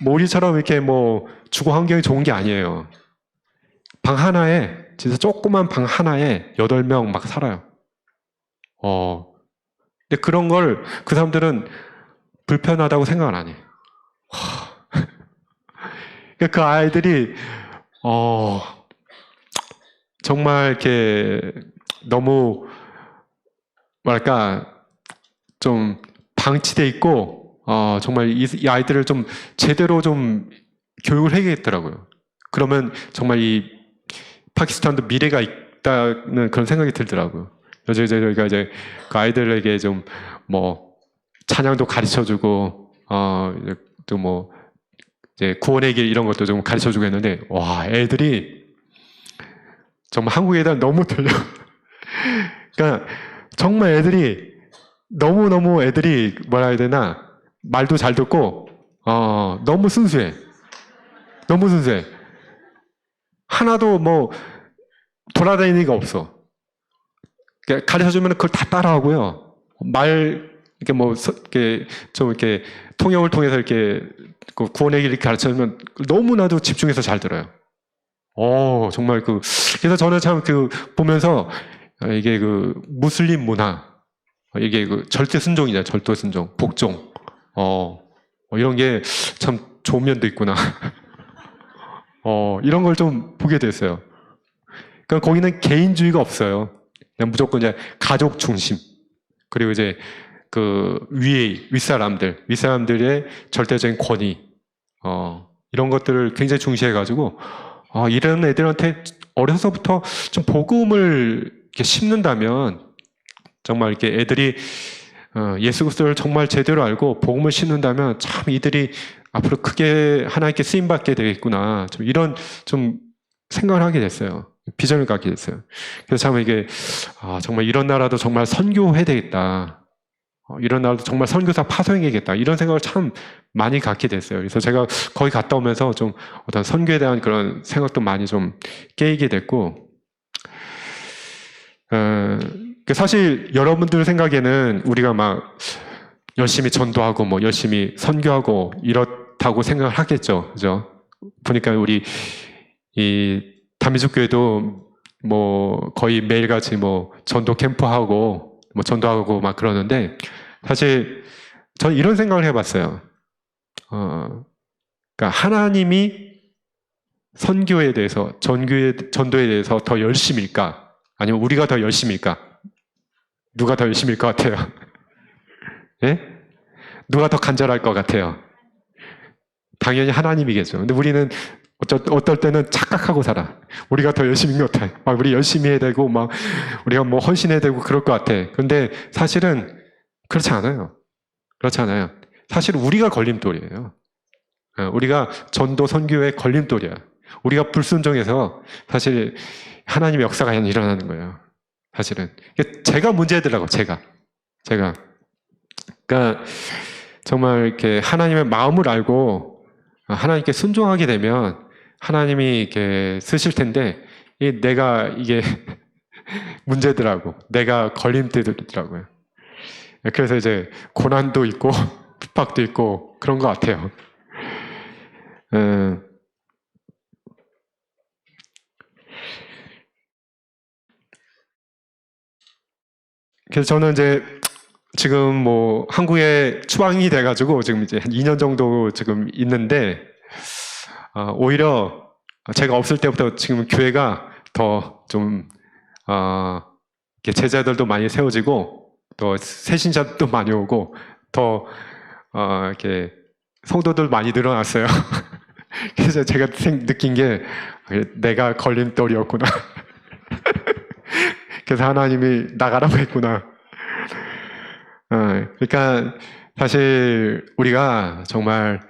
뭐 우리처럼 이렇게 뭐 주거 환경이 좋은 게 아니에요. 방 하나에, 진짜 조그만 방 하나에 8명 막 살아요. 근데 그런 걸 그 사람들은 불편하다고 생각을 안 해. 그 아이들이 정말 이렇게 너무 뭐랄까 좀 방치돼 있고, 정말 이 아이들을 좀 제대로 좀 교육을 해야겠더라고요. 그러면 정말 이 파키스탄도 미래가 있다는 그런 생각이 들더라고요. 그래서 저희가 이제 그 아이들에게 좀 뭐 찬양도 가르쳐주고, 또 뭐 이제 구원의 길 이런 것도 좀 가르쳐주고 했는데, 와, 애들이 정말 한국 애들 너무 들려. 그러니까 정말 애들이 너무 애들이 뭐라 해야 되나, 말도 잘 듣고, 너무 순수해. 너무 순수해. 하나도 뭐 돌아다니는 애가 없어. 그러니까 가르쳐주면 그걸 다 따라하고요. 이렇게 뭐, 이렇게 좀 이렇게 통역을 통해서 이렇게 구원의 길을 가르쳐주면 너무나도 집중해서 잘 들어요. 정말 그래서 저는 참 보면서 이게 무슬림 문화, 이게 절대 순종이잖아요. 절대 순종, 복종. 이런 게 참 좋은 면도 있구나. 이런 걸 좀 보게 됐어요. 그러니까 거기는 개인주의가 없어요. 그냥 무조건 이제 가족 중심. 그리고 이제 윗사람들의 절대적인 권위. 이런 것들을 굉장히 중시해가지고, 이런 애들한테 어려서부터 좀 복음을 이렇게 심는다면, 정말 이렇게 애들이 예수 그리스도를 정말 제대로 알고 복음을 심는다면 참 이들이 앞으로 크게 하나님께 쓰임 받게 되겠구나. 좀 이런 좀 생각을 하게 됐어요. 비전을 갖게 됐어요. 그래서 참 이게 정말 이런 나라도 정말 선교해야 되겠다. 이런 나라도 정말 선교사 파송해야겠다. 이런 생각을 참 많이 갖게 됐어요. 그래서 제가 거기 갔다 오면서 좀 어떤 선교에 대한 그런 생각도 많이 좀 깨이게 됐고, 사실 여러분들 생각에는 우리가 막 열심히 전도하고 뭐 열심히 선교하고 이렇다고 생각을 하겠죠. 그죠? 보니까 우리 이 다미숙교회도 뭐 거의 매일같이 뭐 전도 캠프하고 뭐 전도하고 막 그러는데, 사실 저는 이런 생각을 해봤어요. 그러니까 하나님이 선교에 대해서 전도에 대해서 더 열심일까? 아니면 우리가 더 열심일까? 누가 더 열심일 것 같아요? 예? 누가 더 간절할 것 같아요? 당연히 하나님이겠죠. 근데 우리는 어떨 때는 착각하고 살아. 우리가 더 열심인 것 같아. 막 우리 열심히 해야 되고, 막 우리가 뭐 헌신해야 되고 그럴 것 같아. 근데 사실은 그렇지 않아요. 그렇지 않아요. 사실 우리가 걸림돌이에요. 우리가 전도 선교의 걸림돌이야. 우리가 불순종해서 사실 하나님의 역사가 그냥 일어나는 거예요. 사실은. 제가 문제더라고, 제가. 그러니까 정말 이렇게 하나님의 마음을 알고 하나님께 순종하게 되면 하나님이 이렇게 쓰실 텐데, 내가 이게 문제더라고. 내가 걸림돌이더라고요. 그래서 이제 고난도 있고 핍박도 있고 그런 것 같아요. 그래서 저는 이제 지금 뭐 한국에 추방이 돼가지고 지금 이제 한 2년 정도 지금 있는데, 오히려 제가 없을 때부터 지금 교회가 더 좀 제자들도 많이 세워지고 또 새신자도 많이 오고 더 이렇게 성도들 많이 늘어났어요. 그래서 제가 느낀 게 내가 걸림돌이었구나. 그래서 하나님이 나가라고 했구나. 그러니까 사실 우리가 정말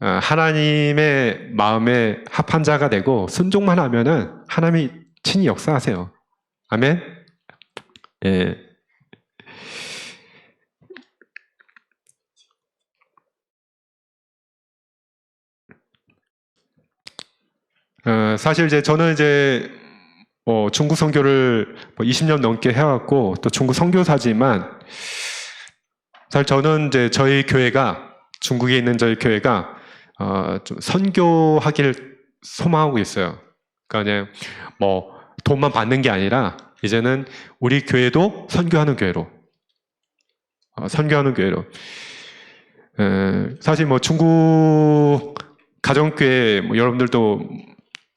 하나님의 마음에 합한 자가 되고 순종만 하면은 하나님이 친히 역사하세요. 아멘. 예. 사실 저는 중국 선교를 20년 넘게 해왔고 또 중국 선교사지만, 사실 저는 저희 교회가, 중국에 있는 저희 교회가 좀 선교하기를 소망하고 있어요. 그러니까 그냥 뭐 돈만 받는 게 아니라 이제는 우리 교회도 선교하는 교회로, 사실 뭐 중국 가정교회 뭐 여러분들도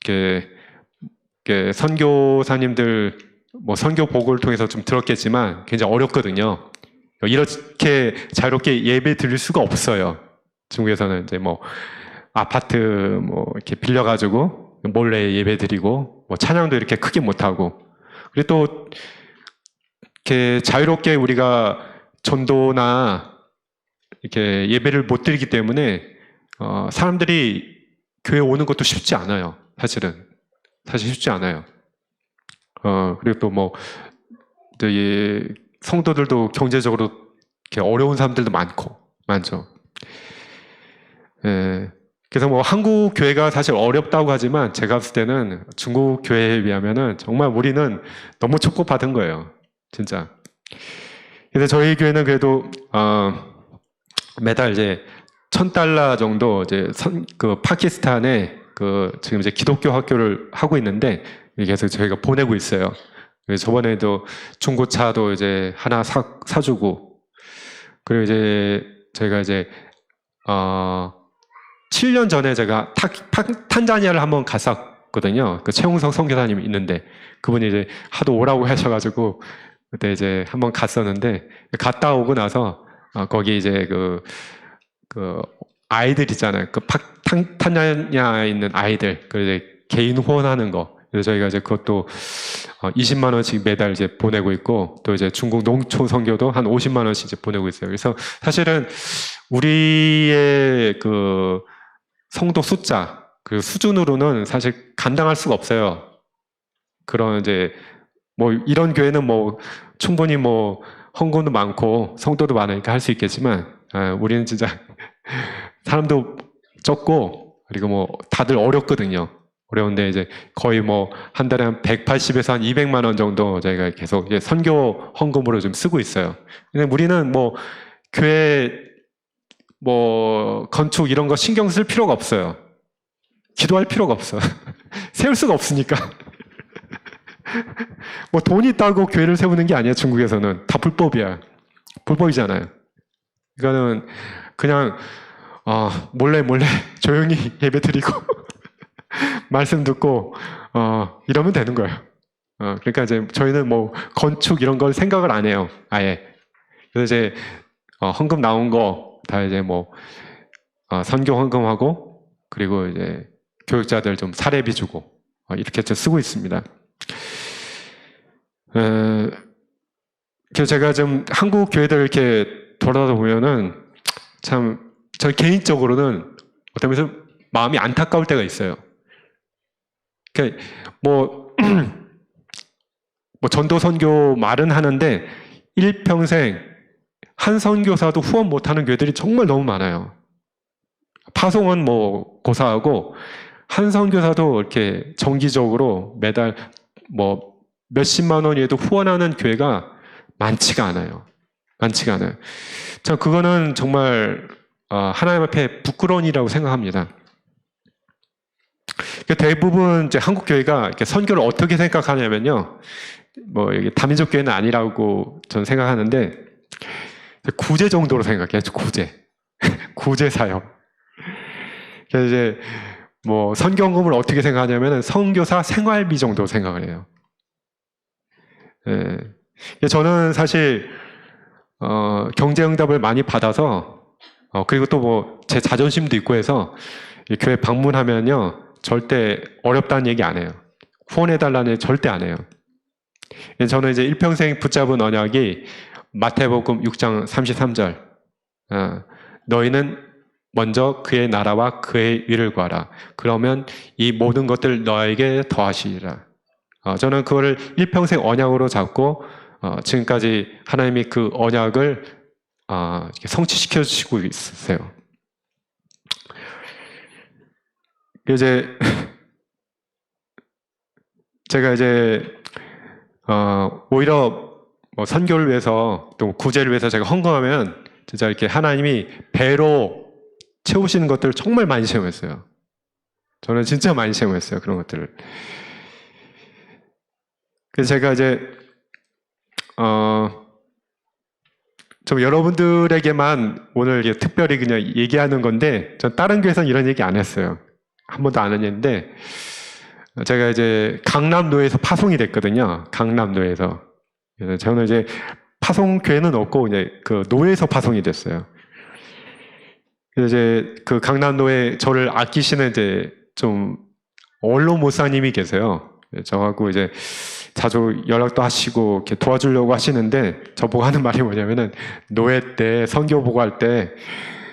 이렇게 선교사님들 뭐 선교복을 통해서 좀 들었겠지만 굉장히 어렵거든요. 이렇게 자유롭게 예배 드릴 수가 없어요. 중국에서는 이제 뭐 아파트 뭐 이렇게 빌려가지고 몰래 예배 드리고 뭐 찬양도 이렇게 크게 못하고, 그리고 또 이렇게 자유롭게 우리가 전도나 이렇게 예배를 못 드리기 때문에 사람들이 교회 오는 것도 쉽지 않아요. 사실 쉽지 않아요. 그리고 또 뭐 성도들도 경제적으로 이렇게 어려운 사람들도 많죠. 예. 그래서 뭐 한국 교회가 사실 어렵다고 하지만 제가 봤을 때는 중국 교회에 비하면은 정말 우리는 너무 축복받은 거예요. 진짜. 그래서 저희 교회는 그래도 매달 이제 $1,000 정도 파키스탄에 지금 이제 기독교 학교를 하고 있는데 계속 저희가 보내고 있어요. 그래서 저번에도 중고차도 이제 하나 사주고, 그리고 이제 저희가 이제 7년 전에 제가 탄자니아를 한번 갔었거든요. 그 최웅석 선교사님이 있는데 그분이 이제 하도 오라고 하셔가지고 그때 이제 한번 갔었는데, 갔다 오고 나서 거기 이제 그 아이들 있잖아요. 탄자니아에 있는 아이들, 그 이제 개인 후원하는 거. 그래서 저희가 이제 그것도 20만 원씩 매달 이제 보내고 있고, 또 이제 중국 농촌 선교도 한 50만 원씩 이제 보내고 있어요. 그래서 사실은 우리의 그 성도 숫자, 그 수준으로는 사실 감당할 수가 없어요. 그런 이제 뭐 이런 교회는 뭐 충분히 뭐 헌금도 많고 성도도 많으니까 할 수 있겠지만, 우리는 진짜 사람도 적고, 그리고 뭐 다들 어렵거든요. 어려운데 이제 거의 뭐 한 달에 한 180에서 한 200만 원 정도 저희가 계속 이제 선교 헌금으로 좀 쓰고 있어요. 근데 우리는 뭐 교회 뭐 건축 이런 거 신경 쓸 필요가 없어요. 기도할 필요가 없어. 세울 수가 없으니까. 뭐 돈이 있다고 교회를 세우는 게 아니야. 중국에서는 다 불법이야. 불법이잖아요. 이거는 그냥 몰래 조용히 예배 드리고 말씀 듣고 이러면 되는 거예요. 그러니까 이제 저희는 뭐 건축 이런 걸 생각을 안 해요. 아예. 그래서 이제 헌금 나온 거 다 이제 뭐 선교 헌금하고, 그리고 이제 교육자들 좀 사례비 주고 이렇게 좀 쓰고 있습니다. 그래서 제가 좀 한국 교회들 이렇게 돌아다 보면은 참 저 개인적으로는 어떤 면에서 마음이 안타까울 때가 있어요. 그러니까 뭐 전도 선교 말은 하는데 일평생 한 선교사도 후원 못하는 교회들이 정말 너무 많아요. 파송은 뭐 고사하고 한 선교사도 이렇게 정기적으로 매달 뭐 몇십만 원이라도 후원하는 교회가 많지가 않아요. 많지가 않아요. 저 그거는 정말 하나님 앞에 부끄러운 일이라고 생각합니다. 대부분 이제 한국 교회가 이렇게 선교를 어떻게 생각하냐면요, 뭐 이게 다민족 교회는 아니라고 저는 생각하는데 구제 정도로 생각해요. 구제, 구제 사역. 그래서 이제 뭐 선교헌금을 어떻게 생각하냐면은 선교사 생활비 정도 생각을 해요. 저는 사실 경제응답을 많이 받아서 그리고 또 뭐 제 자존심도 있고 해서 교회 방문하면요 절대 어렵다는 얘기 안 해요. 후원해달라는 얘기 절대 안 해요. 저는 이제 일평생 붙잡은 언약이 마태복음 6장 33절, 너희는 먼저 그의 나라와 그의 의를 구하라. 그러면 이 모든 것들 너에게 더하시리라. 저는 그거를 일평생 언약으로 잡고 지금까지 하나님이 그 언약을 성취시켜 주시고 있으세요. 이제 제가 이제 오히려 뭐 선교를 위해서 또 구제를 위해서 제가 헌금하면 진짜 이렇게 하나님이 배로 채우시는 것들을 정말 많이 체험했어요. 저는 진짜 많이 체험했어요. 그런 것들을. 그래서 제가 이제 좀 여러분들에게만 오늘 특별히 그냥 얘기하는 건데, 전 다른 교회에서는 이런 얘기 안 했어요. 한 번도 안 했는데, 제가 이제 강남노에서 파송이 됐거든요. 강남노에서. 그래서 저는 이제 파송 교회는 없고 이제 그 노예에서 파송이 됐어요. 그래서 이제 그 강남노에 저를 아끼시는 이제 좀 원로 목사님이 계세요. 저하고 이제 자주 연락도 하시고 이렇게 도와주려고 하시는데, 저보고 하는 말이 뭐냐면은 노예 때 선교 보고할 때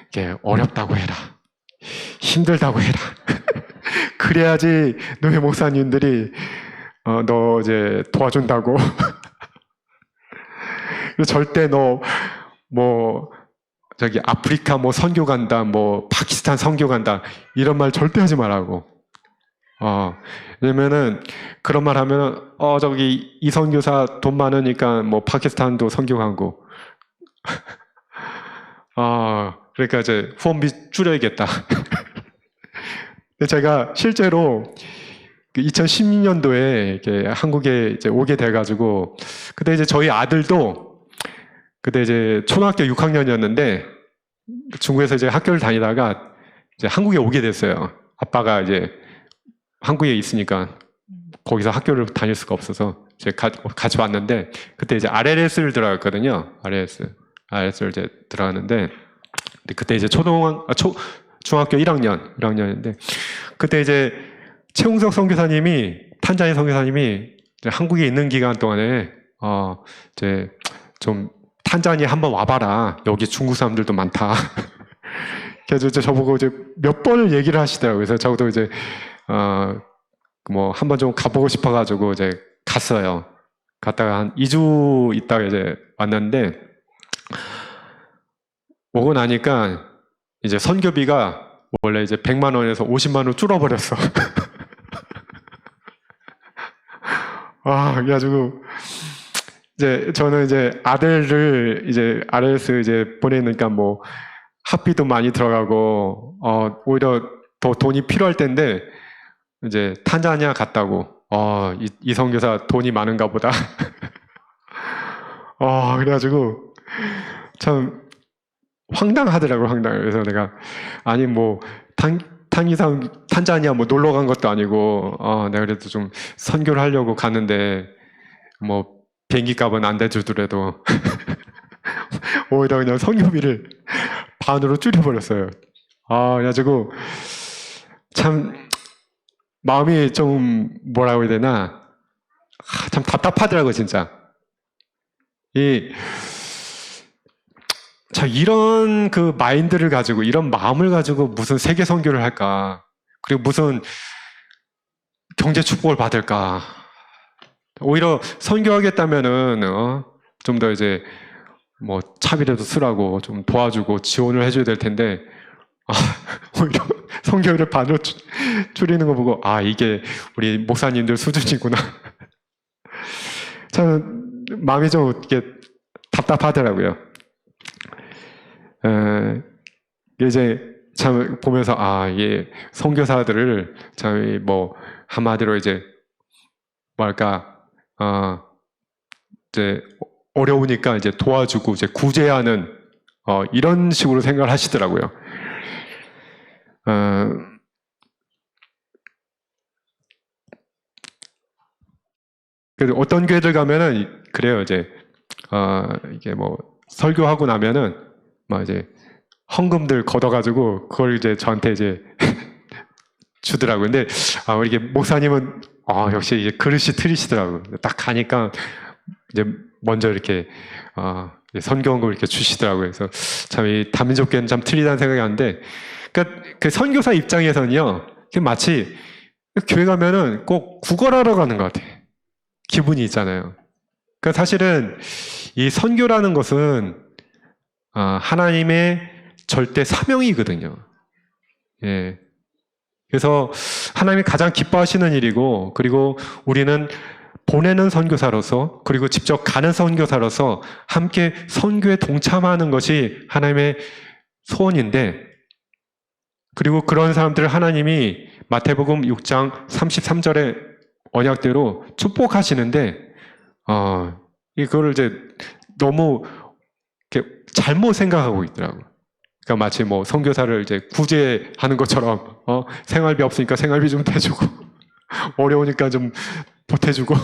이게 어렵다고 해라, 힘들다고 해라. 그래야지 노예 목사님들이 너 이제 도와준다고. 절대 너 뭐 저기 아프리카 뭐 선교 간다, 뭐 파키스탄 선교 간다 이런 말 절대 하지 말라고. 왜냐면은 그런 말 하면은 저기 이 선교사 돈 많으니까 뭐 파키스탄도 선교 가고. 그러니까 이제 후원비 줄여야겠다. 제가 실제로 2016년도에 이렇게 한국에 이제 오게 돼가지고, 그때 이제 저희 아들도 그때 이제 초등학교 6학년이었는데 중국에서 이제 학교를 다니다가 이제 한국에 오게 됐어요. 아빠가 이제 한국에 있으니까 거기서 학교를 다닐 수가 없어서 이제 같이 왔는데, 그때 이제 RLS를 들어갔거든요. RLS를 이제 들어갔는데, 그때 이제 중학교 1학년인데, 그때 이제 최웅석 선교사님이, 탄자니 선교사님이 이제 한국에 있는 기간 동안에 이제 좀 탄자니 한번 와봐라. 여기 중국 사람들도 많다. 그래서 이제 저보고 이제 몇 번을 얘기를 하시더라고요. 그래서 저도 이제 뭐 한번 좀 가보고 싶어가지고 이제 갔어요. 갔다가 한 2주 있다가 이제 왔는데, 오고 나니까 이제 선교비가 원래 이제 100만 원에서 50만 원으로 줄어버렸어. 그래가지고 이제 저는 이제 아들을 이제 RS 이제 보내니까 뭐 학비도 많이 들어가고 오히려 더 돈이 필요할 텐데, 이제 탄자니아 갔다고 이 선교사 돈이 많은가 보다. 그래가지고 참 황당하더라고요. 황당해요. 그래서 내가 아니 뭐 탄자니아 뭐 놀러 간 것도 아니고 내가 그래도 좀 선교를 하려고 갔는데 뭐 비행기 값은 안 대주더라도 오히려 그냥 선교비를 반으로 줄여버렸어요. 그래가지고 참 마음이 좀 뭐라고 해야 되나, 참 답답하더라고요, 진짜. 이런 그 마인드를 가지고, 이런 마음을 가지고 무슨 세계 선교를 할까? 그리고 무슨 경제 축복을 받을까? 오히려 선교하겠다면은 좀 더 이제 뭐 차비라도 쓰라고 좀 도와주고 지원을 해줘야 될 텐데, 오히려 선교를 반으로 줄이는 거 보고 이게 우리 목사님들 수준이구나. 참 마음이 좀 이렇게 답답하더라고요. 이제 참 보면서 이게 선교사들을 참 뭐 한마디로 이제 뭐랄까 이제 어려우니까 이제 도와주고 이제 구제하는 이런 식으로 생각을 하시더라고요. 그래서 어떤 교회들 가면은 그래요. 이제 이게 뭐 설교하고 나면은 막 이제 헌금들 걷어가지고 그걸 이제 저한테 이제 주더라고요. 근데 이게 목사님은 역시 이제 그릇이 틀리시더라고요. 딱 가니까 이제 먼저 이렇게 선교헌금을 이렇게 주시더라고요. 그래서 참 이 다민족교회는 참 틀리다는 생각이 하는데, 그러니까 그 선교사 입장에서는요, 마치 교회 가면은 꼭 구걸하러 가는 것 같아요. 기분이 있잖아요. 그러니까 사실은 이 선교라는 것은 하나님의 절대 사명이거든요. 예. 그래서 하나님이 가장 기뻐하시는 일이고, 그리고 우리는 보내는 선교사로서, 그리고 직접 가는 선교사로서 함께 선교에 동참하는 것이 하나님의 소원인데, 그리고 그런 사람들을 하나님이 마태복음 6장 33절의 언약대로 축복하시는데, 이거를 이제 너무 이렇게 잘못 생각하고 있더라고요. 그러니까 마치 뭐 선교사를 이제 구제하는 것처럼, 생활비 없으니까 생활비 좀 대주고, 어려우니까 좀 보태주고,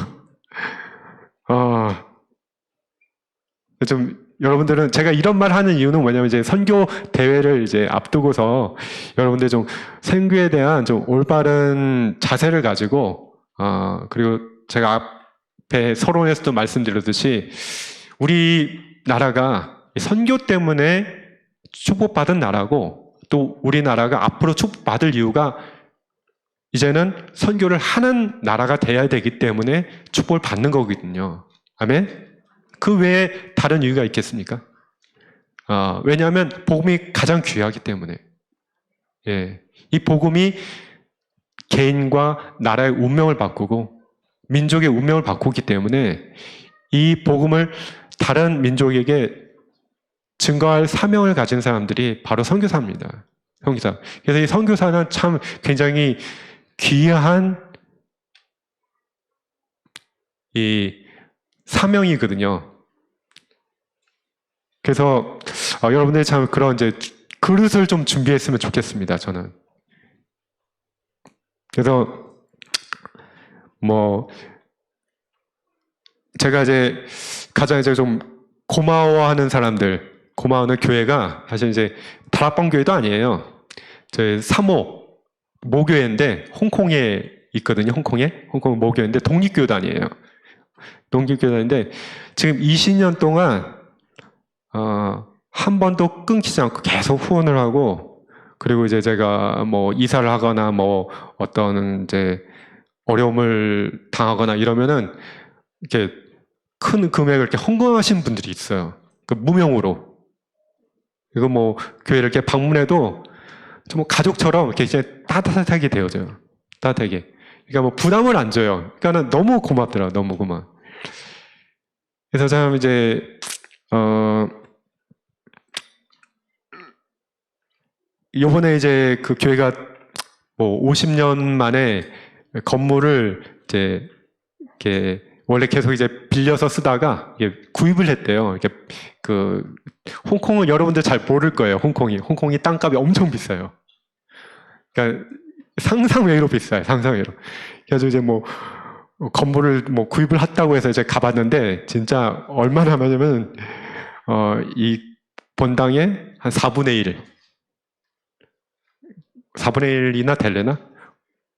좀 여러분들은 제가 이런 말 하는 이유는 뭐냐면, 이제 선교 대회를 이제 앞두고서 여러분들 좀 선교에 대한 좀 올바른 자세를 가지고, 그리고 제가 앞에 서론에서도 말씀드렸듯이 우리나라가 선교 때문에 축복받은 나라고, 또 우리나라가 앞으로 축복받을 이유가 이제는 선교를 하는 나라가 돼야 되기 때문에 축복을 받는 거거든요. 아멘? 그 외에 다른 이유가 있겠습니까? 왜냐하면 복음이 가장 귀하기 때문에. 예. 이 복음이 개인과 나라의 운명을 바꾸고 민족의 운명을 바꾸기 때문에 이 복음을 다른 민족에게 증거할 사명을 가진 사람들이 바로 선교사입니다. 선교사. 그래서 이 선교사는 참 굉장히 귀한 이 사명이거든요. 그래서 여러분들이 참 그런 이제 그릇을 좀 준비했으면 좋겠습니다. 저는. 그래서 뭐 제가 이제 가장 이제 좀 고마워하는 사람들, 고마워하는 교회가 사실 이제 다락방 교회도 아니에요. 저희 3호 모교회인데 홍콩에 있거든요. 홍콩 모교회인데 독립교회도 아니에요. 독립교회도 아닌데 지금 20년 동안 한 번도 끊기지 않고 계속 후원을 하고, 그리고 이제 제가 뭐 이사를 하거나 뭐 어떤 이제 어려움을 당하거나 이러면은 이렇게 큰 금액을 이렇게 헌금하신 분들이 있어요. 그 무명으로. 이거 뭐 교회를 이렇게 방문해도 좀 가족처럼 이렇게 이제 따뜻하게 되어져요. 따뜻하게. 그러니까 뭐 부담을 안 줘요. 그러니까는 너무 고맙더라고요. 너무 고마워. 그래서 참 이제 요번에 이제 그 교회가 뭐 50년 만에 건물을 이제 이렇게 원래 계속 이제 빌려서 쓰다가 이게 구입을 했대요. 이렇게 그 홍콩은 여러분들 잘 모를 거예요. 홍콩이 땅값이 엄청 비싸요. 그러니까 상상 외로 비싸요. 상상 외로. 그래서 이제 뭐 건물을 뭐 구입을 했다고 해서 이제 가봤는데 진짜 얼마나 하냐면 이 본당의 한 4분의 1. 4분의 1이나 될래나?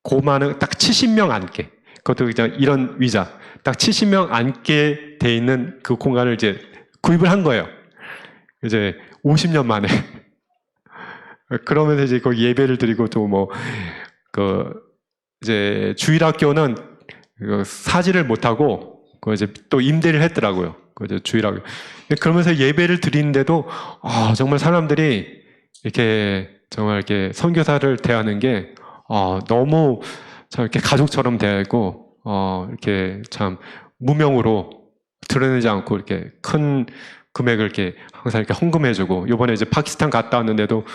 고만은 딱 70명 앉게. 그것도 그냥 이런 의자. 딱 70명 앉게 돼 있는 그 공간을 이제 구입을 한 거예요. 이제 50년 만에. 그러면서 이제 거기 예배를 드리고 또 뭐, 이제 주일학교는 사지를 못하고, 이제 또 임대를 했더라고요. 이제 주일학교. 그러면서 예배를 드리는데도, 정말 사람들이 이렇게 정말 이렇게 선교사를 대하는 게, 너무 참 이렇게 가족처럼 대하고, 이렇게 참 무명으로 드러내지 않고 이렇게 큰 금액을 이렇게 항상 이렇게 헌금해주고, 요번에 이제 파키스탄 갔다 왔는데도,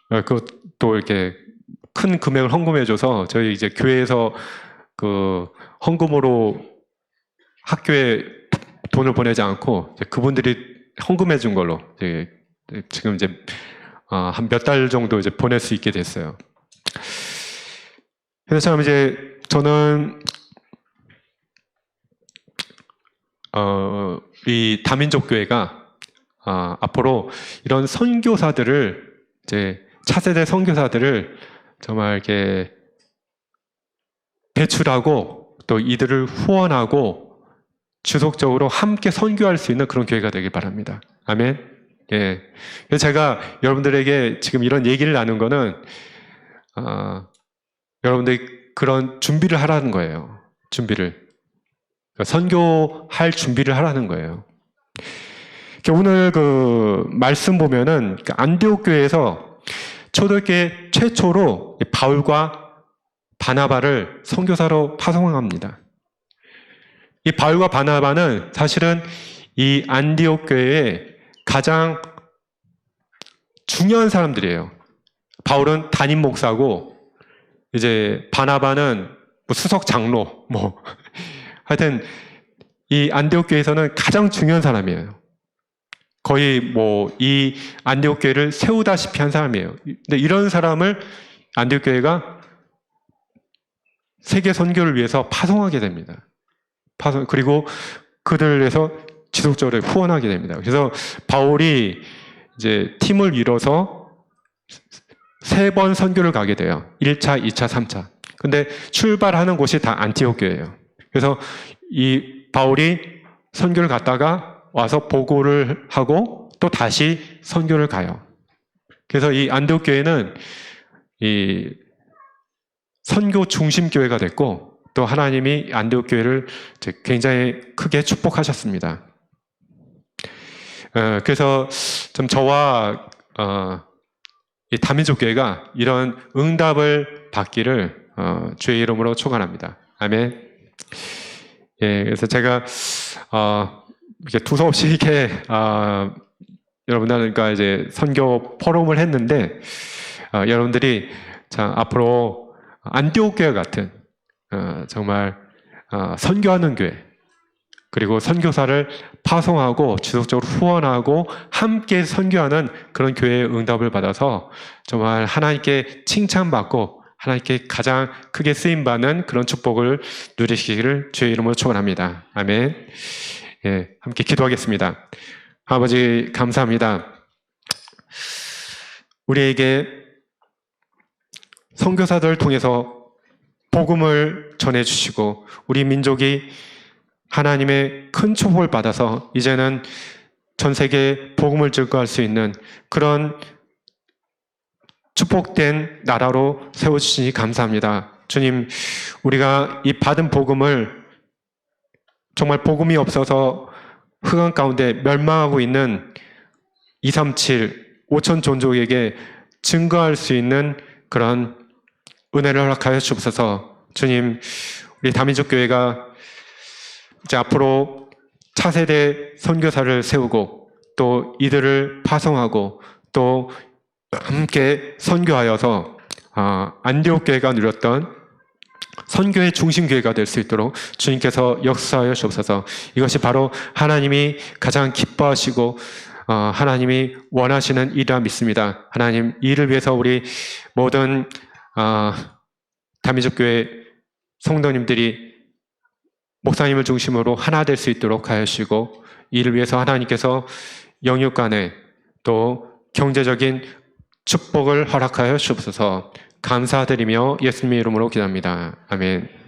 그것도 이렇게 큰 금액을 헌금해줘서 저희 이제 교회에서 그 헌금으로 학교에 돈을 보내지 않고 그분들이 헌금해준 걸로 지금 이제 한 몇 달 정도 이제 보낼 수 있게 됐어요. 그래서 참 이제 저는 이 다민족 교회가 앞으로 이런 선교사들을 이제 차세대 선교사들을 정말 이렇게 배출하고 또 이들을 후원하고 지속적으로 함께 선교할 수 있는 그런 교회가 되길 바랍니다. 아멘. 예. 그래서 제가 여러분들에게 지금 이런 얘기를 나눈 거는 여러분들이 그런 준비를 하라는 거예요. 준비를. 선교할 준비를 하라는 거예요. 오늘 그 말씀 보면은 안디옥 교회에서 초대교회 최초로 바울과 바나바를 선교사로 파송합니다. 이 바울과 바나바는 사실은 이 안디옥 교회의 가장 중요한 사람들이에요. 바울은 담임 목사고, 이제 바나바는 뭐 수석 장로, 뭐 하여튼 이 안디옥 교회에서는 가장 중요한 사람이에요. 거의 뭐 이 안디옥 교회를 세우다시피 한 사람이에요. 근데 이런 사람을 안디옥 교회가 세계 선교를 위해서 파송하게 됩니다. 그리고 그들을 위해서 지속적으로 후원하게 됩니다. 그래서 바울이 이제 팀을 이뤄서 3번 선교를 가게 돼요. 1차, 2차, 3차. 근데 출발하는 곳이 다 안티옥 교회예요. 그래서 이 바울이 선교를 갔다가 와서 보고를 하고 또 다시 선교를 가요. 그래서 이 안디옥 교회는 이 선교 중심 교회가 됐고, 또 하나님이 안디옥 교회를 굉장히 크게 축복하셨습니다. 그래서 좀 저와 이 다민족 교회가 이런 응답을 받기를 주의 이름으로 축원합니다. 아멘. 예, 그래서 제가 이렇게 두서없이 이렇게 여러분들과 이제 선교 포럼을 했는데 여러분들이 자, 앞으로 안디옥 교회 같은 정말 선교하는 교회 그리고 선교사를 파송하고 지속적으로 후원하고 함께 선교하는 그런 교회의 응답을 받아서 정말 하나님께 칭찬받고 하나님께 가장 크게 쓰임받는 그런 축복을 누리시기를 주의 이름으로 축원합니다. 아멘. 예, 함께 기도하겠습니다. 아버지 감사합니다. 우리에게 선교사들을 통해서 복음을 전해주시고 우리 민족이 하나님의 큰 축복을 받아서 이제는 전 세계에 복음을 증거할 수 있는 그런 축복된 나라로 세워주시니 감사합니다. 주님, 우리가 이 받은 복음을 정말 복음이 없어서 흑암 가운데 멸망하고 있는 237, 5천 종족에게 증거할 수 있는 그런 은혜를 허락하여 주옵소서. 주님, 우리 다민족 교회가 이제 앞으로 차세대 선교사를 세우고 또 이들을 파송하고 또 함께 선교하여서 안디옥 교회가 누렸던 선교의 중심 교회가 될 수 있도록 주님께서 역사하여 주옵소서. 이것이 바로 하나님이 가장 기뻐하시고 하나님이 원하시는 일이라 믿습니다. 하나님, 이 일을 위해서 우리 모든 다민족 교회 성도님들이 목사님을 중심으로 하나 될 수 있도록 하시고 이를 위해서 하나님께서 영육 간에 또 경제적인 축복을 허락하여 주옵소서. 감사드리며 예수님의 이름으로 기도합니다. 아멘.